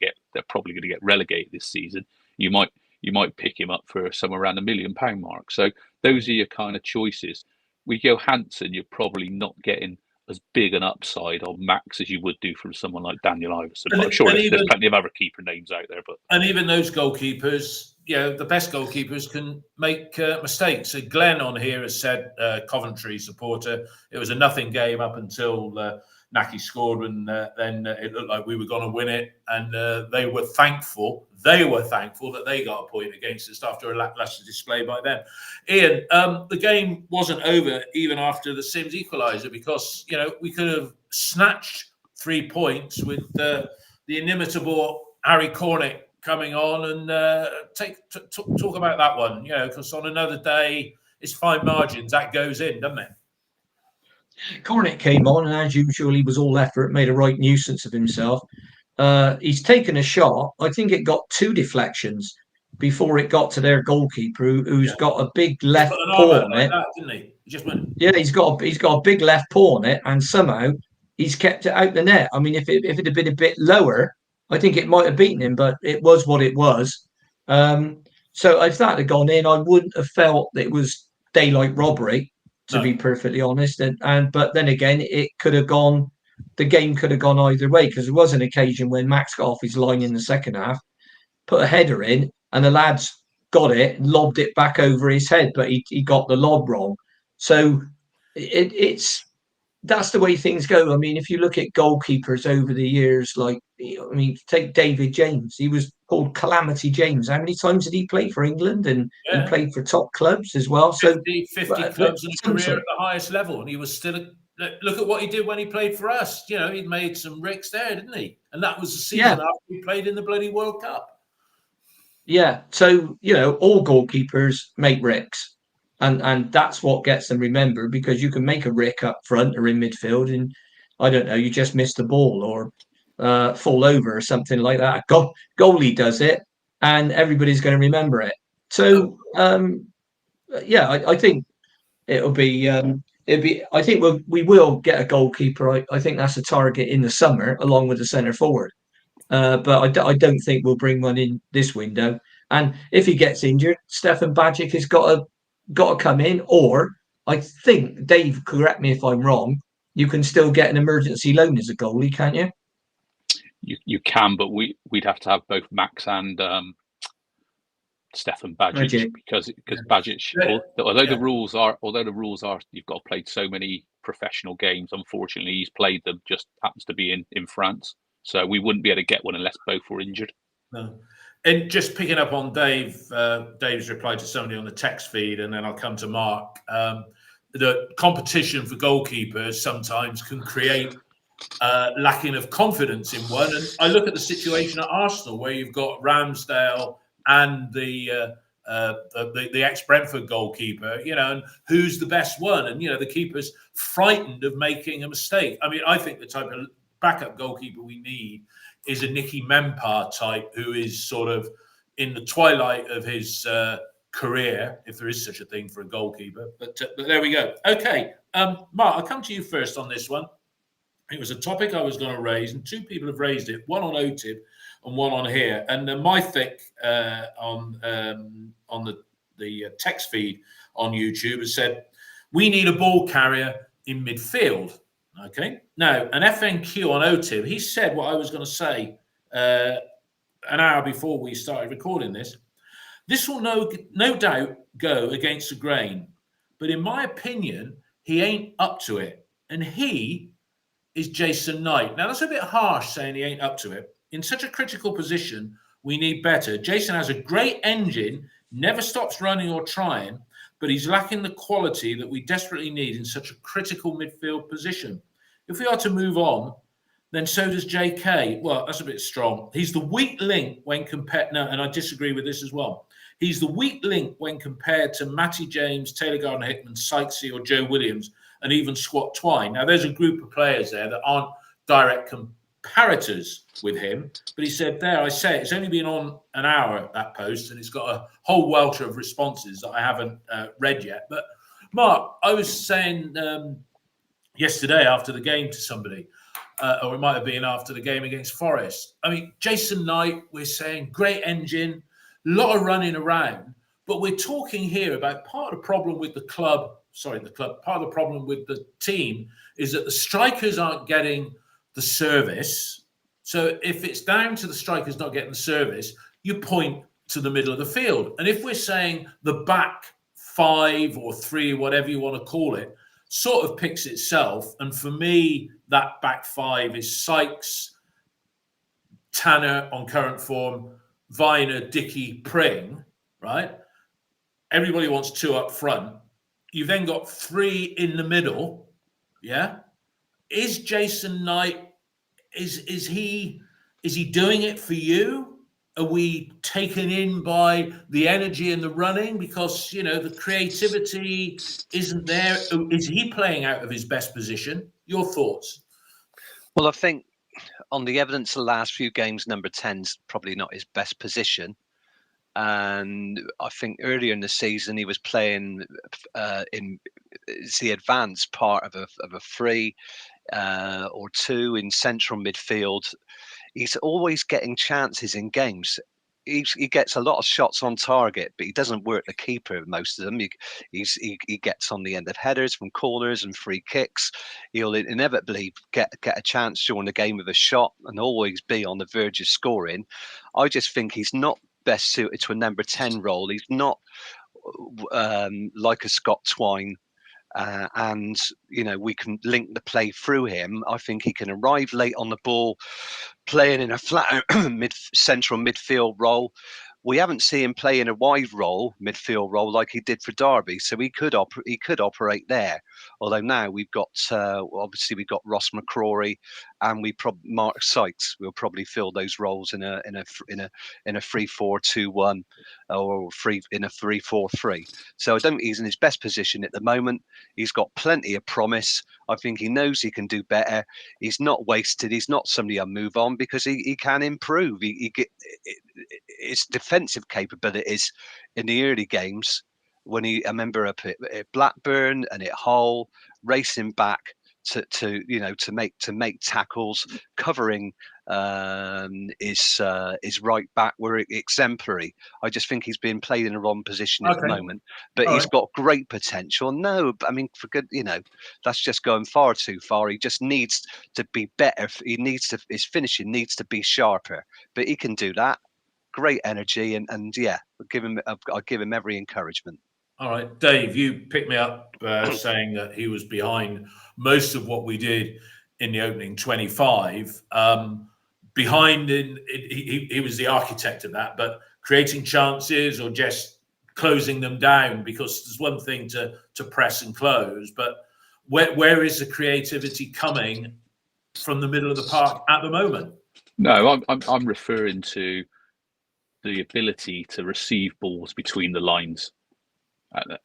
probably going to get relegated this season. You might you might pick him up for somewhere around £1 million mark. So those are your kind of choices. We go Hansen, you're probably not getting as big an upside on Max as you would do from someone like Daniel Iverson. But I'm sure there's plenty of other keeper names out there. And even those goalkeepers, the best goalkeepers can make mistakes. So Glenn on here has said, Coventry supporter, it was a nothing game up until Nackie scored, and then it looked like we were going to win it. And they were thankful that they got a point against us after a lacklustre display by them. Ian, the game wasn't over even after the Sims equaliser, because we could have snatched 3 points with the inimitable Harry Cornick coming on, and talk about that one. Because on another day, it's fine margins that goes in, doesn't it? Cornick came on, and as usual, he was all effort, made a right nuisance of himself. He's taken a shot. I think it got 2 deflections before it got to their goalkeeper, who's got a big left paw on it. That, didn't he? He just went. Yeah, he's got a big left paw on it, and somehow he's kept it out the net. I mean, if it had been a bit lower, I think it might have beaten him, but it was what it was. So if that had gone in, I wouldn't have felt that it was daylight robbery, to be perfectly honest. But then again, it could have gone. The game could have gone either way, because there was an occasion when Max got off his line in the second half, put a header in, and the lads got it, lobbed it back over his head, but he got the lob wrong. So that's the way things go. I mean, if you look at goalkeepers over the years, take David James. He was called Calamity James. How many times did he play for England? And he played for top clubs as well. 50 clubs in a career at the highest level, and he was still look at what he did when he played for us. He'd made some ricks there, didn't he? And that was the season after he played in the bloody World Cup. Yeah. So, all goalkeepers make ricks. And that's what gets them remembered, because you can make a rick up front or in midfield, and I don't know, you just miss the ball or fall over or something like that. Goalie does it, and everybody's going to remember it. So, I think it'll be. I think we will get a goalkeeper. I think that's a target in the summer, along with the centre forward. But I don't think we'll bring one in this window. And if he gets injured, Stefan Bajic has got to come in. Or I think, Dave, correct me if I'm wrong, you can still get an emergency loan as a goalie, can't you? You can, but we'd have to have both Max and Stefan Bajic, because Bajic, although the rules are you've got to play so many professional games. Unfortunately, he's played them. Just happens to be in France, so we wouldn't be able to get one unless both were injured. No. And just picking up on Dave's reply to somebody on the text feed, and then I'll come to Mark. The competition for goalkeepers sometimes can create lacking of confidence in one. And I look at the situation at Arsenal, where you've got Ramsdale and the ex-Brentford goalkeeper, and who's the best one? And, the keeper's frightened of making a mistake. I mean, I think the type of backup goalkeeper we need is a Nicky Mempar type, who is sort of in the twilight of his career, if there is such a thing for a goalkeeper. But there we go. Okay, Mark, I'll come to you first on this one. It was a topic I was going to raise, and 2 people have raised it, one on OTIB and one on here. And my thick on the text feed on YouTube has said, we need a ball carrier in midfield. Okay. Now, an FNQ on OTIB, he said what I was going to say an hour before we started recording this. This will no doubt go against the grain, but in my opinion, he ain't up to it. And he is Jason Knight. Now, that's a bit harsh saying he ain't up to it. In such a critical position, we need better. Jason has a great engine, never stops running or trying, but he's lacking the quality that we desperately need in such a critical midfield position. If we are to move on, then so does JK. Well, that's a bit strong. He's the weak link when compared... No, and I disagree with this as well. He's the weak link when compared to Matty James, Taylor Gardner-Hickman, Sykesy, or Joe Williams, and even Scott Twine. Now, there's a group of players there that aren't direct comparators with him, but he said there, I say it's only been on an hour, that post, and it's got a whole welter of responses that I haven't read yet. But Mark, I was saying yesterday after the game to somebody, or it might have been after the game against Forest. I mean, Jason Knight, we're saying great engine, lot of running around. But we're talking here about part of the problem with the club. Sorry, the club. Part of the problem with the team is that the strikers aren't getting the service. So if it's down to the strikers not getting the service, you point to the middle of the field. And if we're saying the back 5 or 3, whatever you want to call it, sort of picks itself. And for me, that back 5 is Sykes, Tanner on current form, Viner, Dickey, Pring, right? Everybody wants 2 up front. You've then got 3 in the middle. Yeah. Is Jason Knight, is he doing it for you? Are we taken in by the energy and the running? Because, you know, the creativity isn't there. Is he playing out of his best position? Your thoughts? Well, I think on the evidence of the last few games, number 10's probably not his best position. And I think earlier in the season he was playing in the advanced part of a 3 or 2 in central midfield. He's always getting chances in games. He gets a lot of shots on target, but he doesn't work the keeper most of them. He gets on the end of headers from corners and free kicks. He'll inevitably get a chance during the game with a shot and always be on the verge of scoring. I just think he's not best suited to a number 10 role. He's not like a Scott Twine. And, you know, we can link the play through him. I think he can arrive late on the ball, playing in a flat central midfield role. We haven't seen him play in a wide role, midfield role, like he did for Derby. So he could operate there. Although now we've got obviously we've got Ross McCrory, and Mark Sykes will probably fill those roles in a 3-4-2-1 or in a 3-4-3. So I don't think he's in his best position at the moment. He's got plenty of promise. I think he knows he can do better. He's not wasted. He's not somebody I'll move on, because he can improve. His defensive capabilities in the early games, when I remember up at Blackburn and at Hull, racing back to make tackles, covering his right back, were exemplary. I just think he's being played in the wrong position at the moment, but he's got great potential. No, I mean, for good, you know, that's just going far too far. He just needs to be better. His finishing needs to be sharper, but he can do that. Great energy, and yeah, I'll give him every encouragement. All right, Dave, you picked me up saying that he was behind most of what we did in the opening 25. Behind he was the architect of that, but creating chances or just closing them down, because there's one thing to press and close, but where is the creativity coming from the middle of the park at the moment? No, I'm referring to the ability to receive balls between the lines.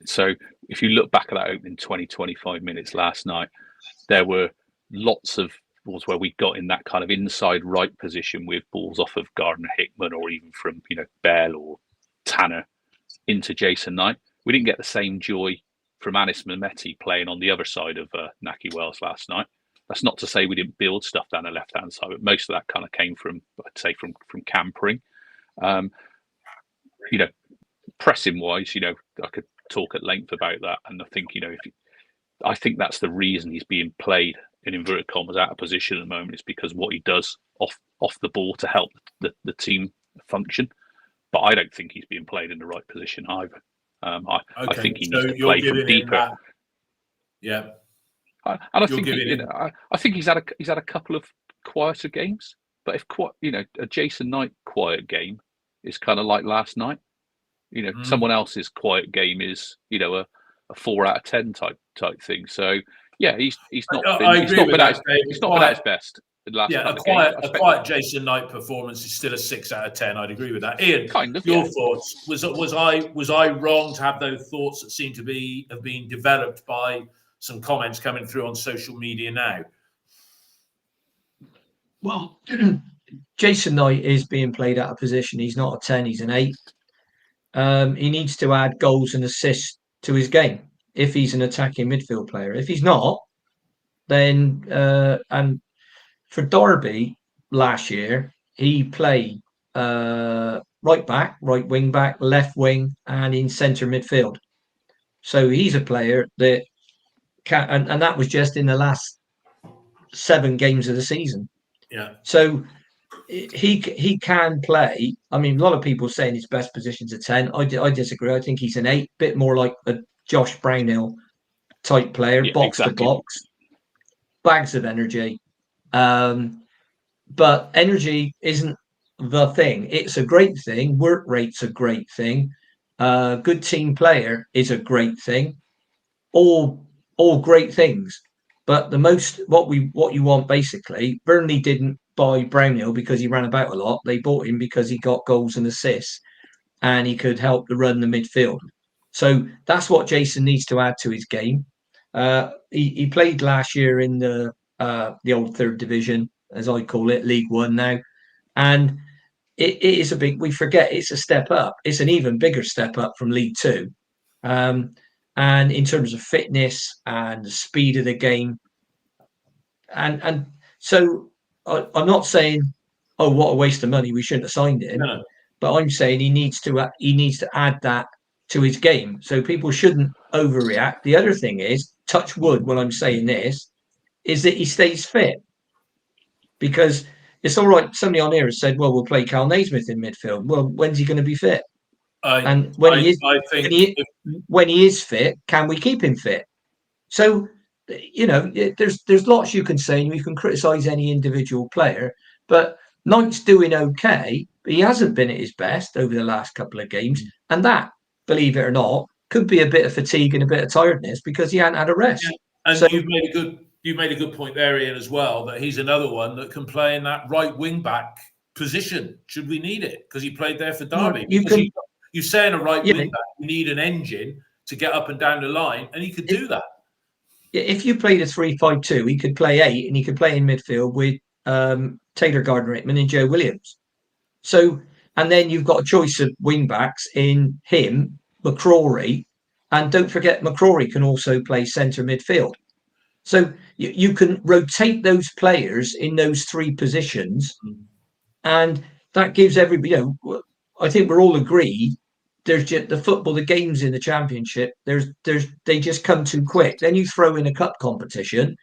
So if you look back at that opening 20-25 minutes last night, there were lots of balls where we got in that kind of inside right position with balls off of Gardner Hickman, or even from, you know, Bell or Tanner into Jason Knight. We didn't get the same joy from Anis Mehmeti playing on the other side of Nackie Wells last night. That's not to say we didn't build stuff down the left-hand side, but most of that kind of came from, I'd say, from Campering. You know, pressing wise, you know, I could talk at length about that, and I think, you know, I think that's the reason he's being played in inverted commas out of position at the moment, is because what he does off the ball to help the team function. But I don't think he's being played in the right position either. I think he needs to play from deeper. Yeah, and I think I think he's had a couple of quieter games. But if a Jason Knight quiet game is kind of like last night, you know, someone else's quiet game is, you know, a 4 out of 10 type thing. So yeah, he's not been at his best. A quiet Jason Knight performance is still a 6 out of 10. I'd agree with that. Ian, your thoughts? Was I wrong to have those thoughts that seem to have been developed by some comments coming through on social media now? Well, Jason Knight is being played out of position. He's not a 10, he's an 8. He needs to add goals and assists to his game if he's an attacking midfield player. If he's not, then and for Derby last year, he played right back, right wing back, left wing, and in centre midfield. So he's a player that can, and that was just in the last 7 games of the season. Yeah. So he can play. I mean, a lot of people saying his best position's a 10. I disagree. I think he's an 8, bit more like a Josh Brownhill type player, Yeah, box exactly. to box, bags of energy. But energy isn't the thing. It's a great thing. Work rate's a great thing. Good team player is a great thing. All great things. But the most what you want basically, Burnley didn't buy Brownhill because he ran about a lot. They bought him because he got goals and assists and he could help to run the midfield. So that's what Jason needs to add to his game. He played last year in the old 3rd division, as I call it, League One now, and it is a big. We forget it's a step up. It's an even bigger step up from League Two, and in terms of fitness and the speed of the game, and so I'm not saying, oh, what a waste of money. We shouldn't have signed him. No. But I'm saying he needs to add that to his game. So people shouldn't overreact. The other thing is, touch wood when I'm saying this, is that he stays fit. Because it's all right. Somebody on here has said, well, we'll play Cal Naismith in midfield. Well, when's he going to be fit? And when he is fit, can we keep him fit? So, there's lots you can say, and you can criticise any individual player, but Knight's doing okay, but he hasn't been at his best over the last couple of games. And that, believe it or not, could be a bit of fatigue and a bit of tiredness because he hadn't had a rest. Yeah. And so, you've made a good point there, Ian, as well, that he's another one that can play in that right wing back position should we need it, because he played there for Derby. You say in a right wing back, you need an engine to get up and down the line, and he could do that. If you played a 3-5-2, he could play 8 and he could play in midfield with Taylor Gardner-Hickman and Joe Williams. So, and then you've got a choice of wing backs in him, McCrory, and don't forget McCrory can also play centre midfield. So you can rotate those players in those 3 positions, and that gives everybody. I think we're all agreed. There's just the football, the games in the Championship. They just come too quick. Then you throw in a cup competition,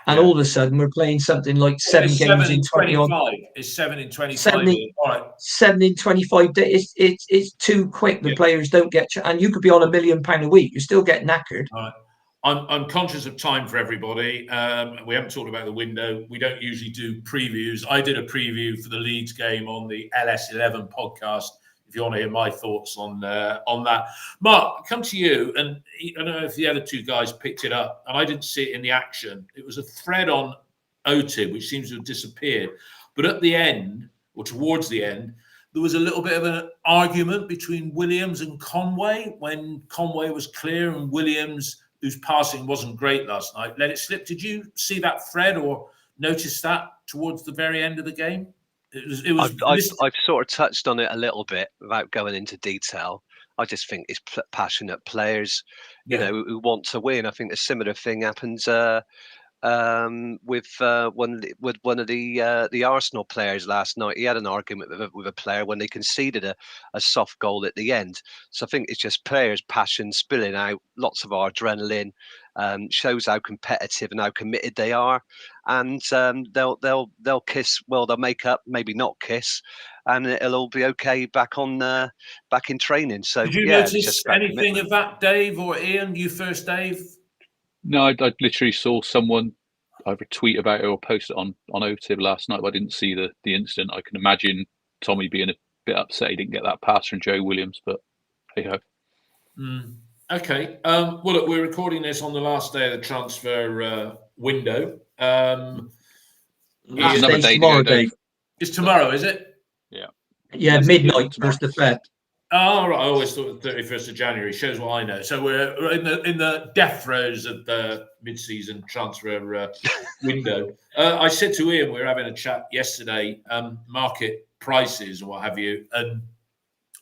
and all of a sudden we're playing something like 7 games in 25. It's 7 in 25. 7 in 25 days. It's too quick. The players don't get, and you could be on £1 million a week. You still get knackered. All right. I'm conscious of time for everybody. We haven't talked about the window. We don't usually do previews. I did a preview for the Leeds game on the LS11 podcast. If you want to hear my thoughts on that, Mark, come to you. And I don't know if the other 2 guys picked it up, and I didn't see it in the action. It was a thread on OTIB, which seems to have disappeared. But at the end, or towards the end, there was a little bit of an argument between Williams and Conway when Conway was clear and Williams, whose passing wasn't great last night, let it slip. Did you see that thread or notice that towards the very end of the game? I've sort of touched on it a little bit without going into detail. I just think it's passionate players, who want to win. I think a similar thing happens with one of the Arsenal players last night. He had an argument with a player when they conceded a soft goal at the end. So I think it's just players' passion spilling out, lots of adrenaline, shows how competitive and how committed they are. And they'll kiss. Well, they'll make up, maybe not kiss, and it'll all be okay back in training. So did you notice anything of that, Dave or Ian? You first, Dave. No, I literally saw someone either tweet about it or post it on OTIB last night, but I didn't see the incident. I can imagine Tommy being a bit upset he didn't get that pass from Joe Williams, but hey ho. Okay. Well, look, we're recording this on the last day of the transfer window. Last day tomorrow, Dave. It's tomorrow, is it? Yeah. Yeah, midnight, 1st of Feb. Oh, right. I always thought the 31st of January. Shows what I know. So we're in the death throes of the mid-season transfer window. I said to Ian, we were having a chat yesterday, market prices and what have you, and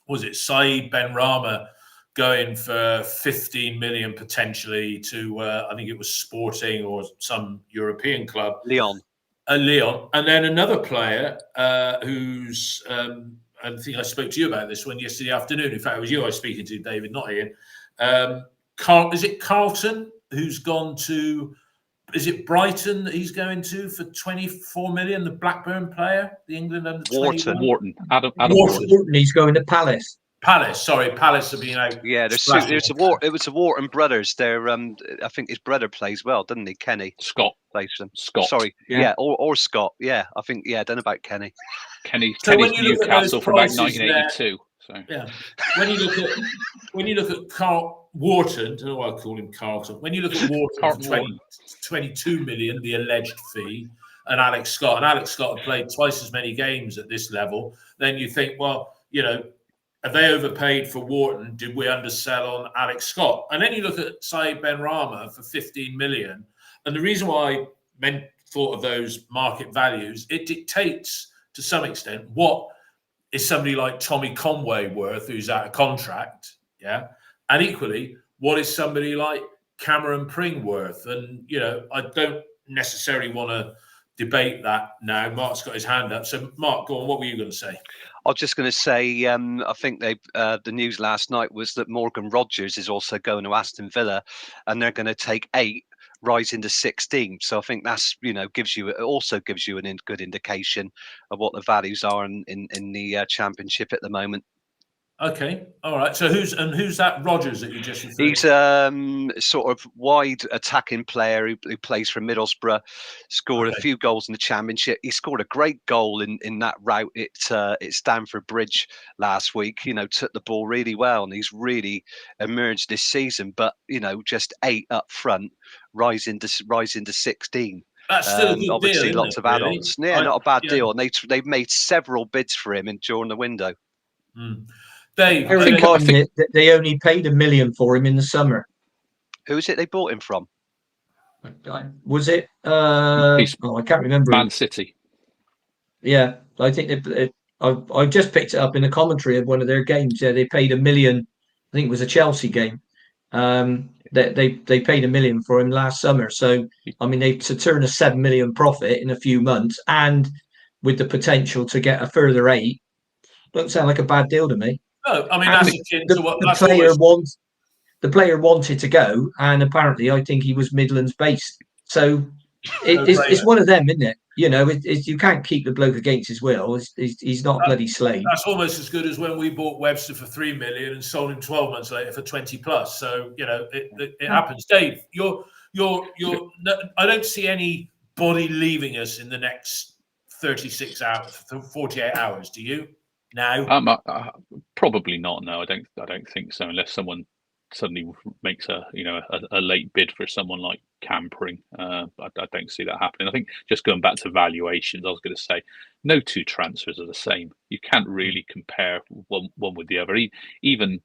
was it Saeed Benrahma going for 15 million potentially to I think it was Sporting or some European club, Lyon, and then another player who's I think I spoke to you about this one yesterday afternoon. In fact, it was you I was speaking to, David, not Ian. Is it Carlton who's gone to? Is it Brighton that he's going to for 24 million? The Blackburn player, the England under 21. Wharton. Adam Wharton. He's going to Palace. Palace have been out. Yeah, it was a Wharton brothers. They're I think his brother plays well, doesn't he? Kenny Scott plays them. Scott. Sorry, yeah, or Scott. Yeah, I think I don't know about Kenny. Kenny's Newcastle from about 1982. So yeah, when you look at Wharton, I don't know why I call him Carlton. When you look at Wharton, 22 million, the alleged fee, and Alex Scott have played twice as many games at this level, then you think, well, have they overpaid for Wharton? Did we undersell on Alex Scott? And then you look at Saeed Benrahma for 15 million. And the reason why men thought of those market values, it dictates to some extent what is somebody like Tommy Conway worth, who's out of contract, yeah? And equally, what is somebody like Cameron Pring worth? And, I don't necessarily want to debate that now. Mark's got his hand up. So, Mark, go on. What were you going to say? I was just going to say, I think the news last night was that Morgan Rogers is also going to Aston Villa, and they're going to take 8, rising to 16. So I think that's gives you a good indication of what the values are in the Championship at the moment. Okay, all right. So who's that Rogers that you just referred to? He's sort of wide attacking player who plays for Middlesbrough. Scored a few goals in the Championship. He scored a great goal in that route at Stamford Bridge last week. Took the ball really well, and he's really emerged this season. But just 8 up front, rising to 16. That's still a good obviously deal, lots of add-ons. Really? Yeah, not a bad deal. And they've made several bids for him during the window. Dave, I think they only paid $1 million for him in the summer. Who is it they bought him from? Was it? I can't remember. Man City. Yeah, I think I just picked it up in a commentary of one of their games. Yeah, they paid $1 million. I think it was a Chelsea game. They paid $1 million for him last summer. So I mean, to turn a $7 million profit in a few months, and with the potential to get a further 8, don't sound like a bad deal to me. No, I mean that's akin to what the player wanted to go, and apparently I think he was Midlands based. So it's one of them, isn't it? You can't keep the bloke against his will. He's not a bloody slave. That's almost as good as when we bought Webster for 3 million and sold him 12 months later for 20 plus. So it happens. Dave, you're I don't see anybody leaving us in the next 36 hours, 48 hours. Do you? Now, probably not. No, I don't think so. Unless someone suddenly makes a late bid for someone like Campering, I don't see that happening. I think just going back to valuations, I was going to say no two transfers are the same. You can't really compare one with the other. Even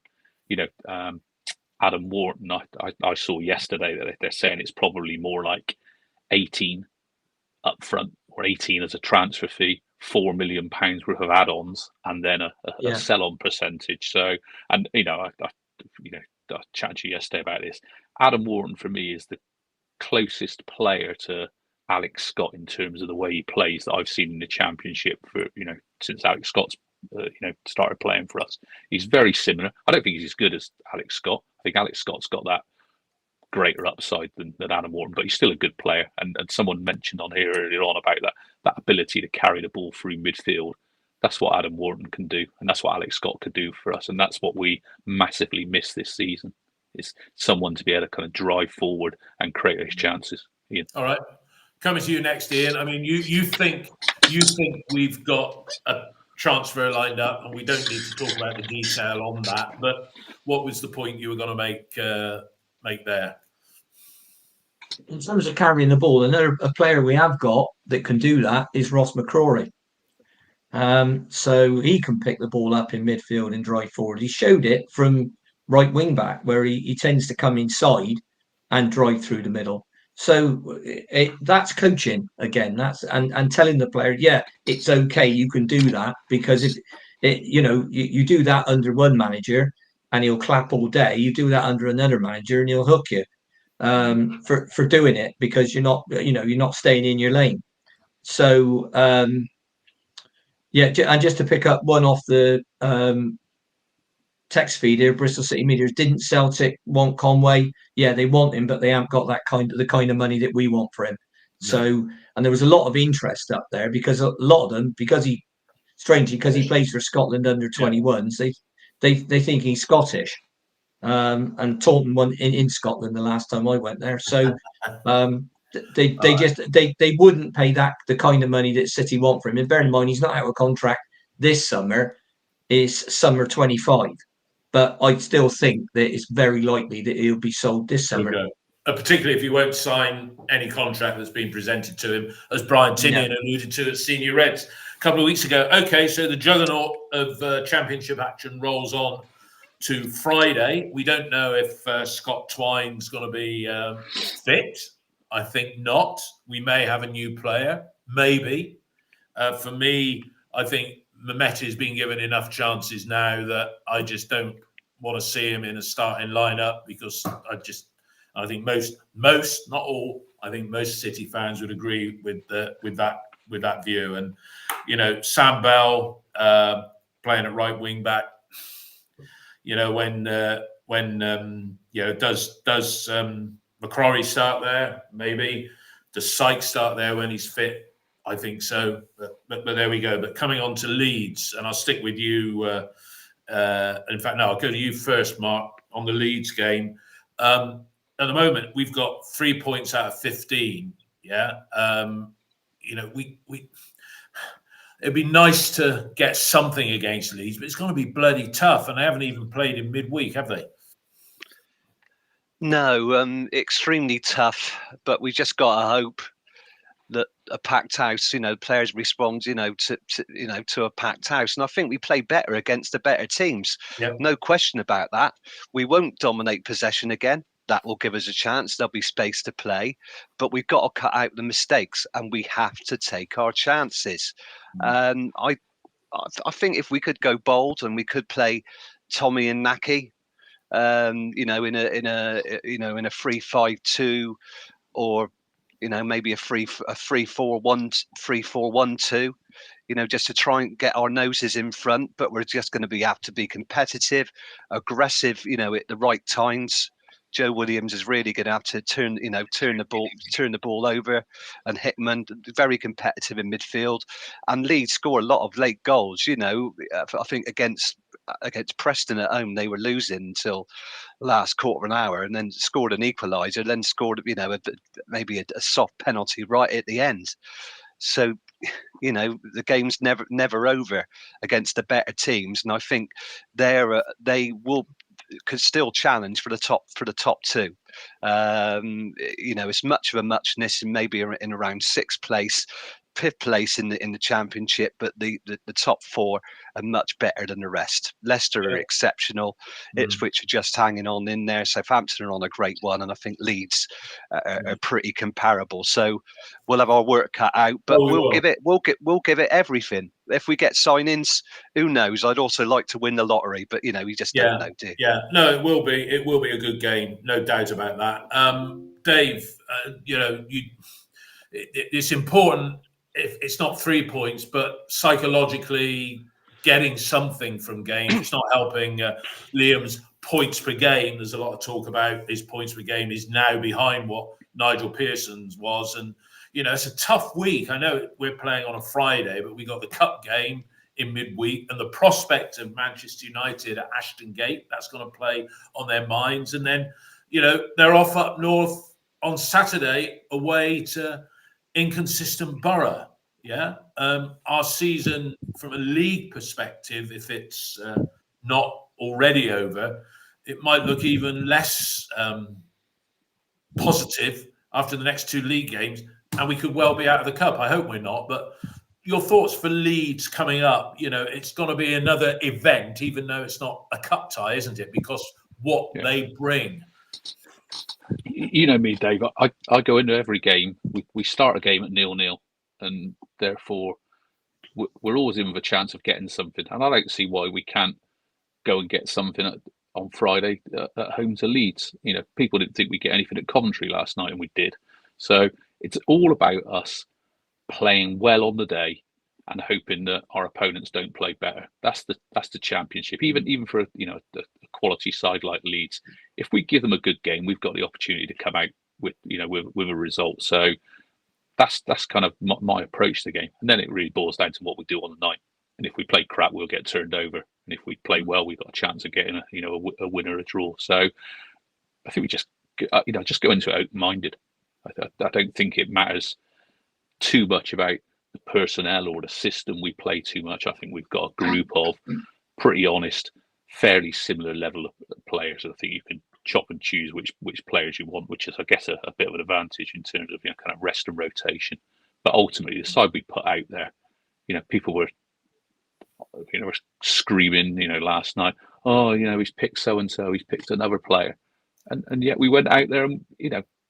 Adam Wharton, I saw yesterday that they're saying it's probably more like 18 up front or 18 as a transfer fee. £4 million worth of add-ons, and then a sell-on percentage. So, and I chatted to you yesterday about this. Adam Wharton for me is the closest player to Alex Scott in terms of the way he plays that I've seen in the Championship for since Alex Scott's started playing for us. He's very similar. I don't think he's as good as Alex Scott. I think Alex Scott's got that greater upside than Adam Wharton, but he's still a good player. And someone mentioned on here earlier on about that ability to carry the ball through midfield. That's what Adam Wharton can do, and that's what Alex Scott could do for us, and that's what we massively miss this season, is someone to be able to kind of drive forward and create those chances. Ian. All right, coming to you next, Ian. I mean, you think we've got a transfer lined up, and we don't need to talk about the detail on that, but what was the point you were going to make there? In terms of carrying the ball, a player we have got that can do that is Ross McCrory. So he can pick the ball up in midfield and drive forward. He showed it from right wing back, where he tends to come inside and drive through the middle. So that's coaching again. That's and telling the player, yeah, it's okay, you can do that, because if you do that under one manager and he'll clap all day, you do that under another manager and he'll hook you for doing it, because you're not staying in your lane. So Yeah, and just to pick up one off the text feed here, Bristol City Media, didn't Celtic want Conway? Yeah, they want him, but they haven't got the kind of money that we want for him. No. So, and there was a lot of interest up there because a lot of them, because he plays for Scotland under 21s, they think he's Scottish. And Taunton won in Scotland the last time I went there. So they wouldn't pay the kind of money that City want for him. And bear in mind, he's not out of contract this summer. It's summer 25. But I still think that it's very likely that he'll be sold this summer. Particularly if he won't sign any contract that's been presented to him, as Brian Tinian alluded to at Senior Reds a couple of weeks ago. Okay, so the juggernaut of championship action rolls on to Friday. We don't know if Scott Twine's going to be fit. I think not. We may have a new player, maybe. For me, I think Mehmet has been given enough chances now that I just don't want to see him in a starting lineup, because I think most, not all, I think most City fans would agree with that view. And Sam Bell playing at right wing back. When does McCrory start there? Maybe. Does Sykes start there when he's fit? I think so, but there we go. But coming on to Leeds, and I'll stick with you. In fact, no, I'll go to you first, Mark, on the Leeds game. At the moment, we've got 3 points out of 15. Yeah, it'd be nice to get something against Leeds, but it's going to be bloody tough, and they haven't even played in midweek, have they? No, extremely tough, but we just got to hope that a packed house, players respond, to a packed house. And I think we play better against the better teams. Yep. No question about that. We won't dominate possession again. That will give us a chance. There'll be space to play, but we've got to cut out the mistakes, and we have to take our chances. I think if we could go bold and we could play Tommy and Nackie, in a 3-5-2, or maybe a 3-4-1-2, just to try and get our noses in front. But we're just going to have to be competitive, aggressive, at the right times. Joe Williams is really going to have to turn the ball over, and Hickman very competitive in midfield. And Leeds score a lot of late goals. I think against Preston at home, they were losing until last quarter of an hour, and then scored an equaliser, then scored maybe a soft penalty right at the end. So the game's never over against the better teams, and I think they could still challenge for the top two. It's much of a muchness, and maybe in around 6th place, 5th place in the championship, but the top 4 are much better than the rest. Leicester are exceptional. Ipswich are just hanging on in there. Southampton are on a great one, and I think Leeds are pretty comparable. So we'll have our work cut out, but we'll give it everything. If we get sign-ins, who knows? I'd also like to win the lottery, but you just don't know, do you? Yeah, no, it will be a good game, no doubt about that. Dave, it's important. If it's not 3 points, but psychologically getting something from games. It's not helping Liam's points per game. There's a lot of talk about his points per game is now behind what Nigel Pearson's was. And, it's a tough week. I know we're playing on a Friday, but we got the cup game in midweek, and the prospect of Manchester United at Ashton Gate, that's going to play on their minds. And then, they're off up north on Saturday away to inconsistent Borough. Yeah. Our season from a league perspective, if it's not already over, it might look even less positive after the next 2 league games, and we could well be out of the cup. I hope we're not. But your thoughts for Leeds coming up? It's going to be another event, even though it's not a cup tie, isn't it? Because what they bring. You know me, Dave. I go into every game. We start a game at 0-0, and therefore we're always in with a chance of getting something. And I don't see why we can't go and get something on Friday at home to Leeds. People didn't think we'd get anything at Coventry last night, and we did. So it's all about us playing well on the day and hoping that our opponents don't play better. That's the championship. Even for a quality side like Leeds, if we give them a good game, we've got the opportunity to come out with a result. So that's kind of my approach to the game. And then it really boils down to what we do on the night. And if we play crap, we'll get turned over. And if we play well, we've got a chance of getting a win or a draw. So I think we just go into it open-minded. I don't think it matters too much about the personnel or the system we play too much. I think we've got a group of pretty honest, fairly similar level of players. I think you can chop and choose which players you want, which is, I guess, a bit of an advantage in terms of kind of rest and rotation. But ultimately, the side we put out there, people were screaming, last night, oh, he's picked so and so, he's picked another player, and yet we went out there and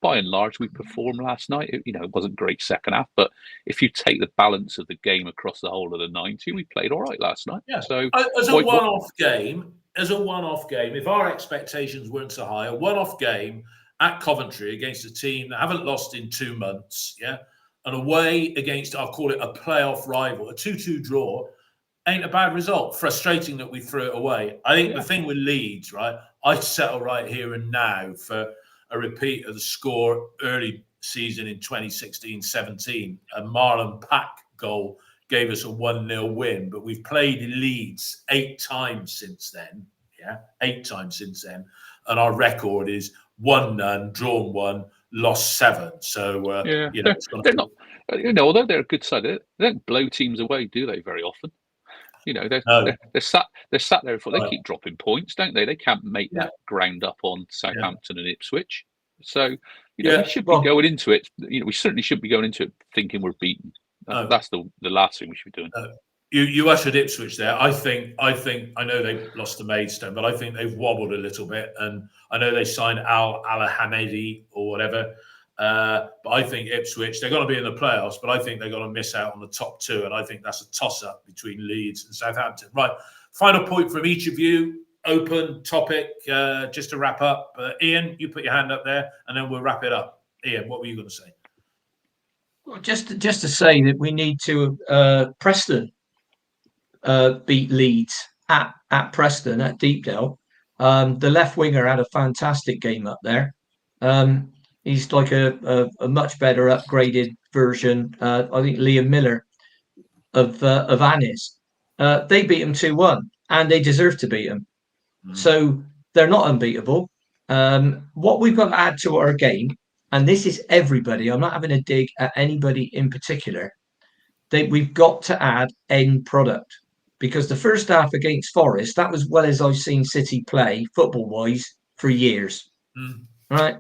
by and large, we performed last night. It wasn't great second half, but if you take the balance of the game across the whole of the 90, we played all right last night. Yeah. So as a one-off game, if our expectations weren't so high, a one-off game at Coventry against a team that haven't lost in 2 months, and away against, I'll call it a playoff rival, a 2-2 draw, ain't a bad result. Frustrating that we threw it away. I think the thing with Leeds, right, I'd settle right here and now for a repeat of the score early season in 2016-17. A Marlon Pack goal gave us a 1-0 win, but we've played Leeds 8 times since then. 8 times since then. And our record is 1-0, drawn 1, lost 7. So, they're not, although they're a good side, they don't blow teams away, do they, very often? They're sat there for they keep dropping points, don't they? They can't make that ground up on Southampton and Ipswich. So we should be going into it. We certainly should be going into it thinking we're beaten. That's the last thing we should be doing. You ushered Ipswich there. I know they lost to Maidstone, but I think they've wobbled a little bit. And I know they signed Al Hamedi or whatever. But I think Ipswich, they're going to be in the playoffs, but I think they're going to miss out on the top 2. And I think that's a toss-up between Leeds and Southampton. Right. Final point from each of you. Open topic, just to wrap up. Ian, you put your hand up there, and then we'll wrap it up. Ian, what were you going to say? Well, just to say that we need to Preston beat Leeds at Preston, at Deepdale. The left winger had a fantastic game up there. He's like a much better upgraded version. I think Liam Miller of Anis. They beat him 2-1, and they deserve to beat him. So they're not unbeatable. What we've got to add to our game, and this is everybody, I'm not having a dig at anybody in particular, we've got to add end product. Because the first half against Forest, that was well as I've seen City play football-wise for years. Right?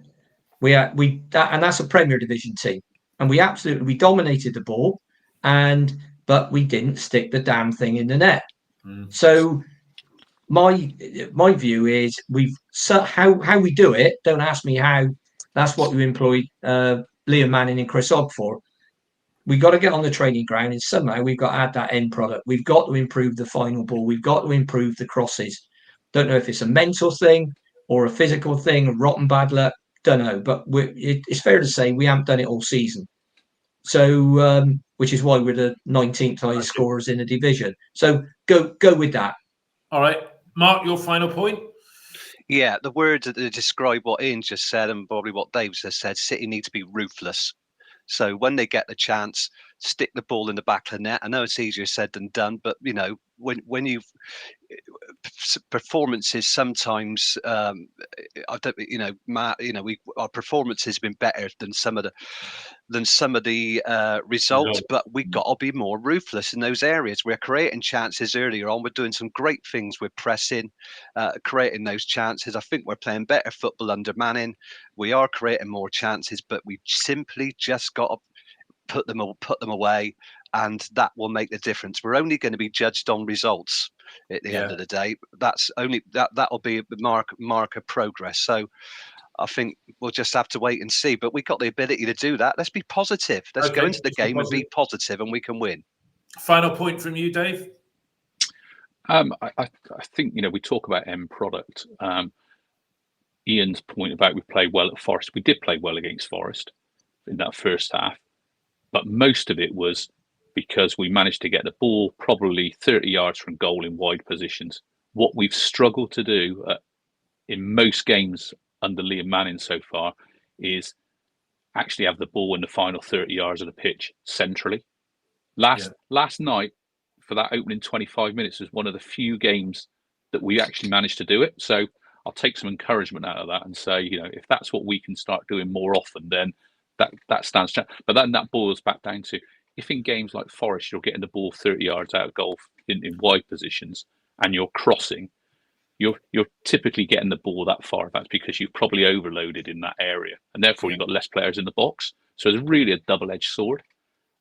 And that's a Premier Division team, and we dominated the ball, but we didn't stick the damn thing in the net. So my view is how we do it. Don't ask me how. That's what we employed Liam Manning and Chris Ogg for. We got to get on the training ground, and somehow we've got to add that end product. We've got to improve the final ball. We've got to improve the crosses. Don't know if it's a mental thing or a physical thing, rotten bad luck. Don't know, but it's fair to say we haven't done it all season. So, which is why we're the 19th highest scorers in the division. So go with that. All right, Mark, your final point. Yeah, the words that describe what Ian just said and probably what Dave just said. City need to be ruthless. So when they get the chance, stick the ball in the back of the net. I know it's easier said than done, but when you've performances sometimes, our performance has been better than some of the results, but we've got to be more ruthless in those areas. We're creating chances earlier on. We're doing some great things with pressing, creating those chances. I think we're playing better football under Manning. We are creating more chances, but we simply just got to put them away, and that will make the difference. We're only going to be judged on results at the end of the day. That's only that'll be a mark of progress. So I think we'll just have to wait and see. But we've got the ability to do that. Let's be positive. Let's go into the game and be positive, and we can win. Final point from you, Dave. I think we talk about end product. Ian's point about we played well at Forest. We did play well against Forest in that first half, but most of it was because we managed to get the ball probably 30 yards from goal in wide positions. What we've struggled to do in most games under Liam Manning so far is actually have the ball in the final 30 yards of the pitch centrally. Last night, for that opening 25 minutes, was one of the few games that we actually managed to do it. So I'll take some encouragement out of that and say, if that's what we can start doing more often, then that stands chance. But then that boils back down to, if in games like Forest you're getting the ball 30 yards out of goal in wide positions and you're crossing, you're typically getting the ball that far. That's because you've probably overloaded in that area, and therefore you've got less players in the box. So it's really a double-edged sword,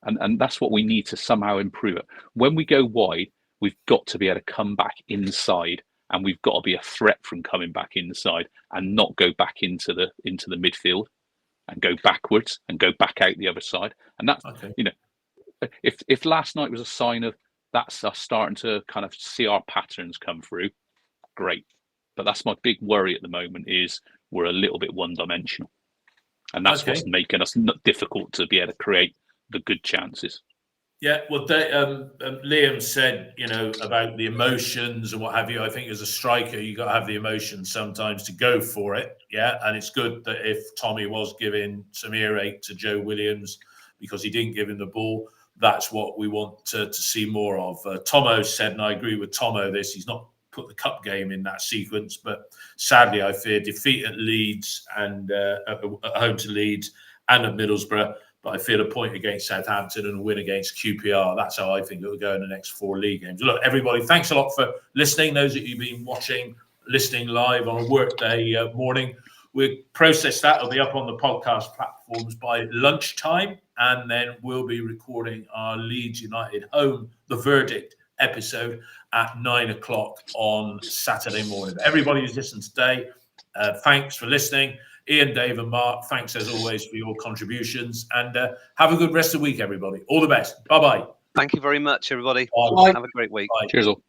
and that's what we need to somehow improve it. When we go wide, we've got to be able to come back inside, and we've got to be a threat from coming back inside, and not go back into the midfield and go backwards and go back out the other side. And that's if last night was a sign of that's us starting to kind of see our patterns come through, great. But that's my big worry at the moment, is we're a little bit one-dimensional, and that's what's making us difficult to be able to create the good chances. Yeah, well, Liam said, about the emotions and what have you. I think as a striker, you got to have the emotions sometimes to go for it. Yeah, and it's good that if Tommy was giving some earache to Joe Williams because he didn't give him the ball, that's what we want to see more of. Tomo said, and I agree with Tomo, he's not put the cup game in that sequence, but sadly, I fear defeat at Leeds and at home to Leeds and at Middlesbrough. But I feel a point against Southampton and a win against QPR. That's how I think it will go in the next 4 league games. Look, everybody, thanks a lot for listening. Those of you who've been listening live on a workday morning, we'll process that. It'll be up on the podcast platforms by lunchtime. And then we'll be recording our Leeds United home, the verdict episode at 9:00 on Saturday morning. Everybody who's listened today, thanks for listening. Ian, Dave and Mark, thanks as always for your contributions, and have a good rest of the week, everybody. All the best. Bye-bye. Thank you very much, everybody. Bye. Have a great week. Bye. Cheers all.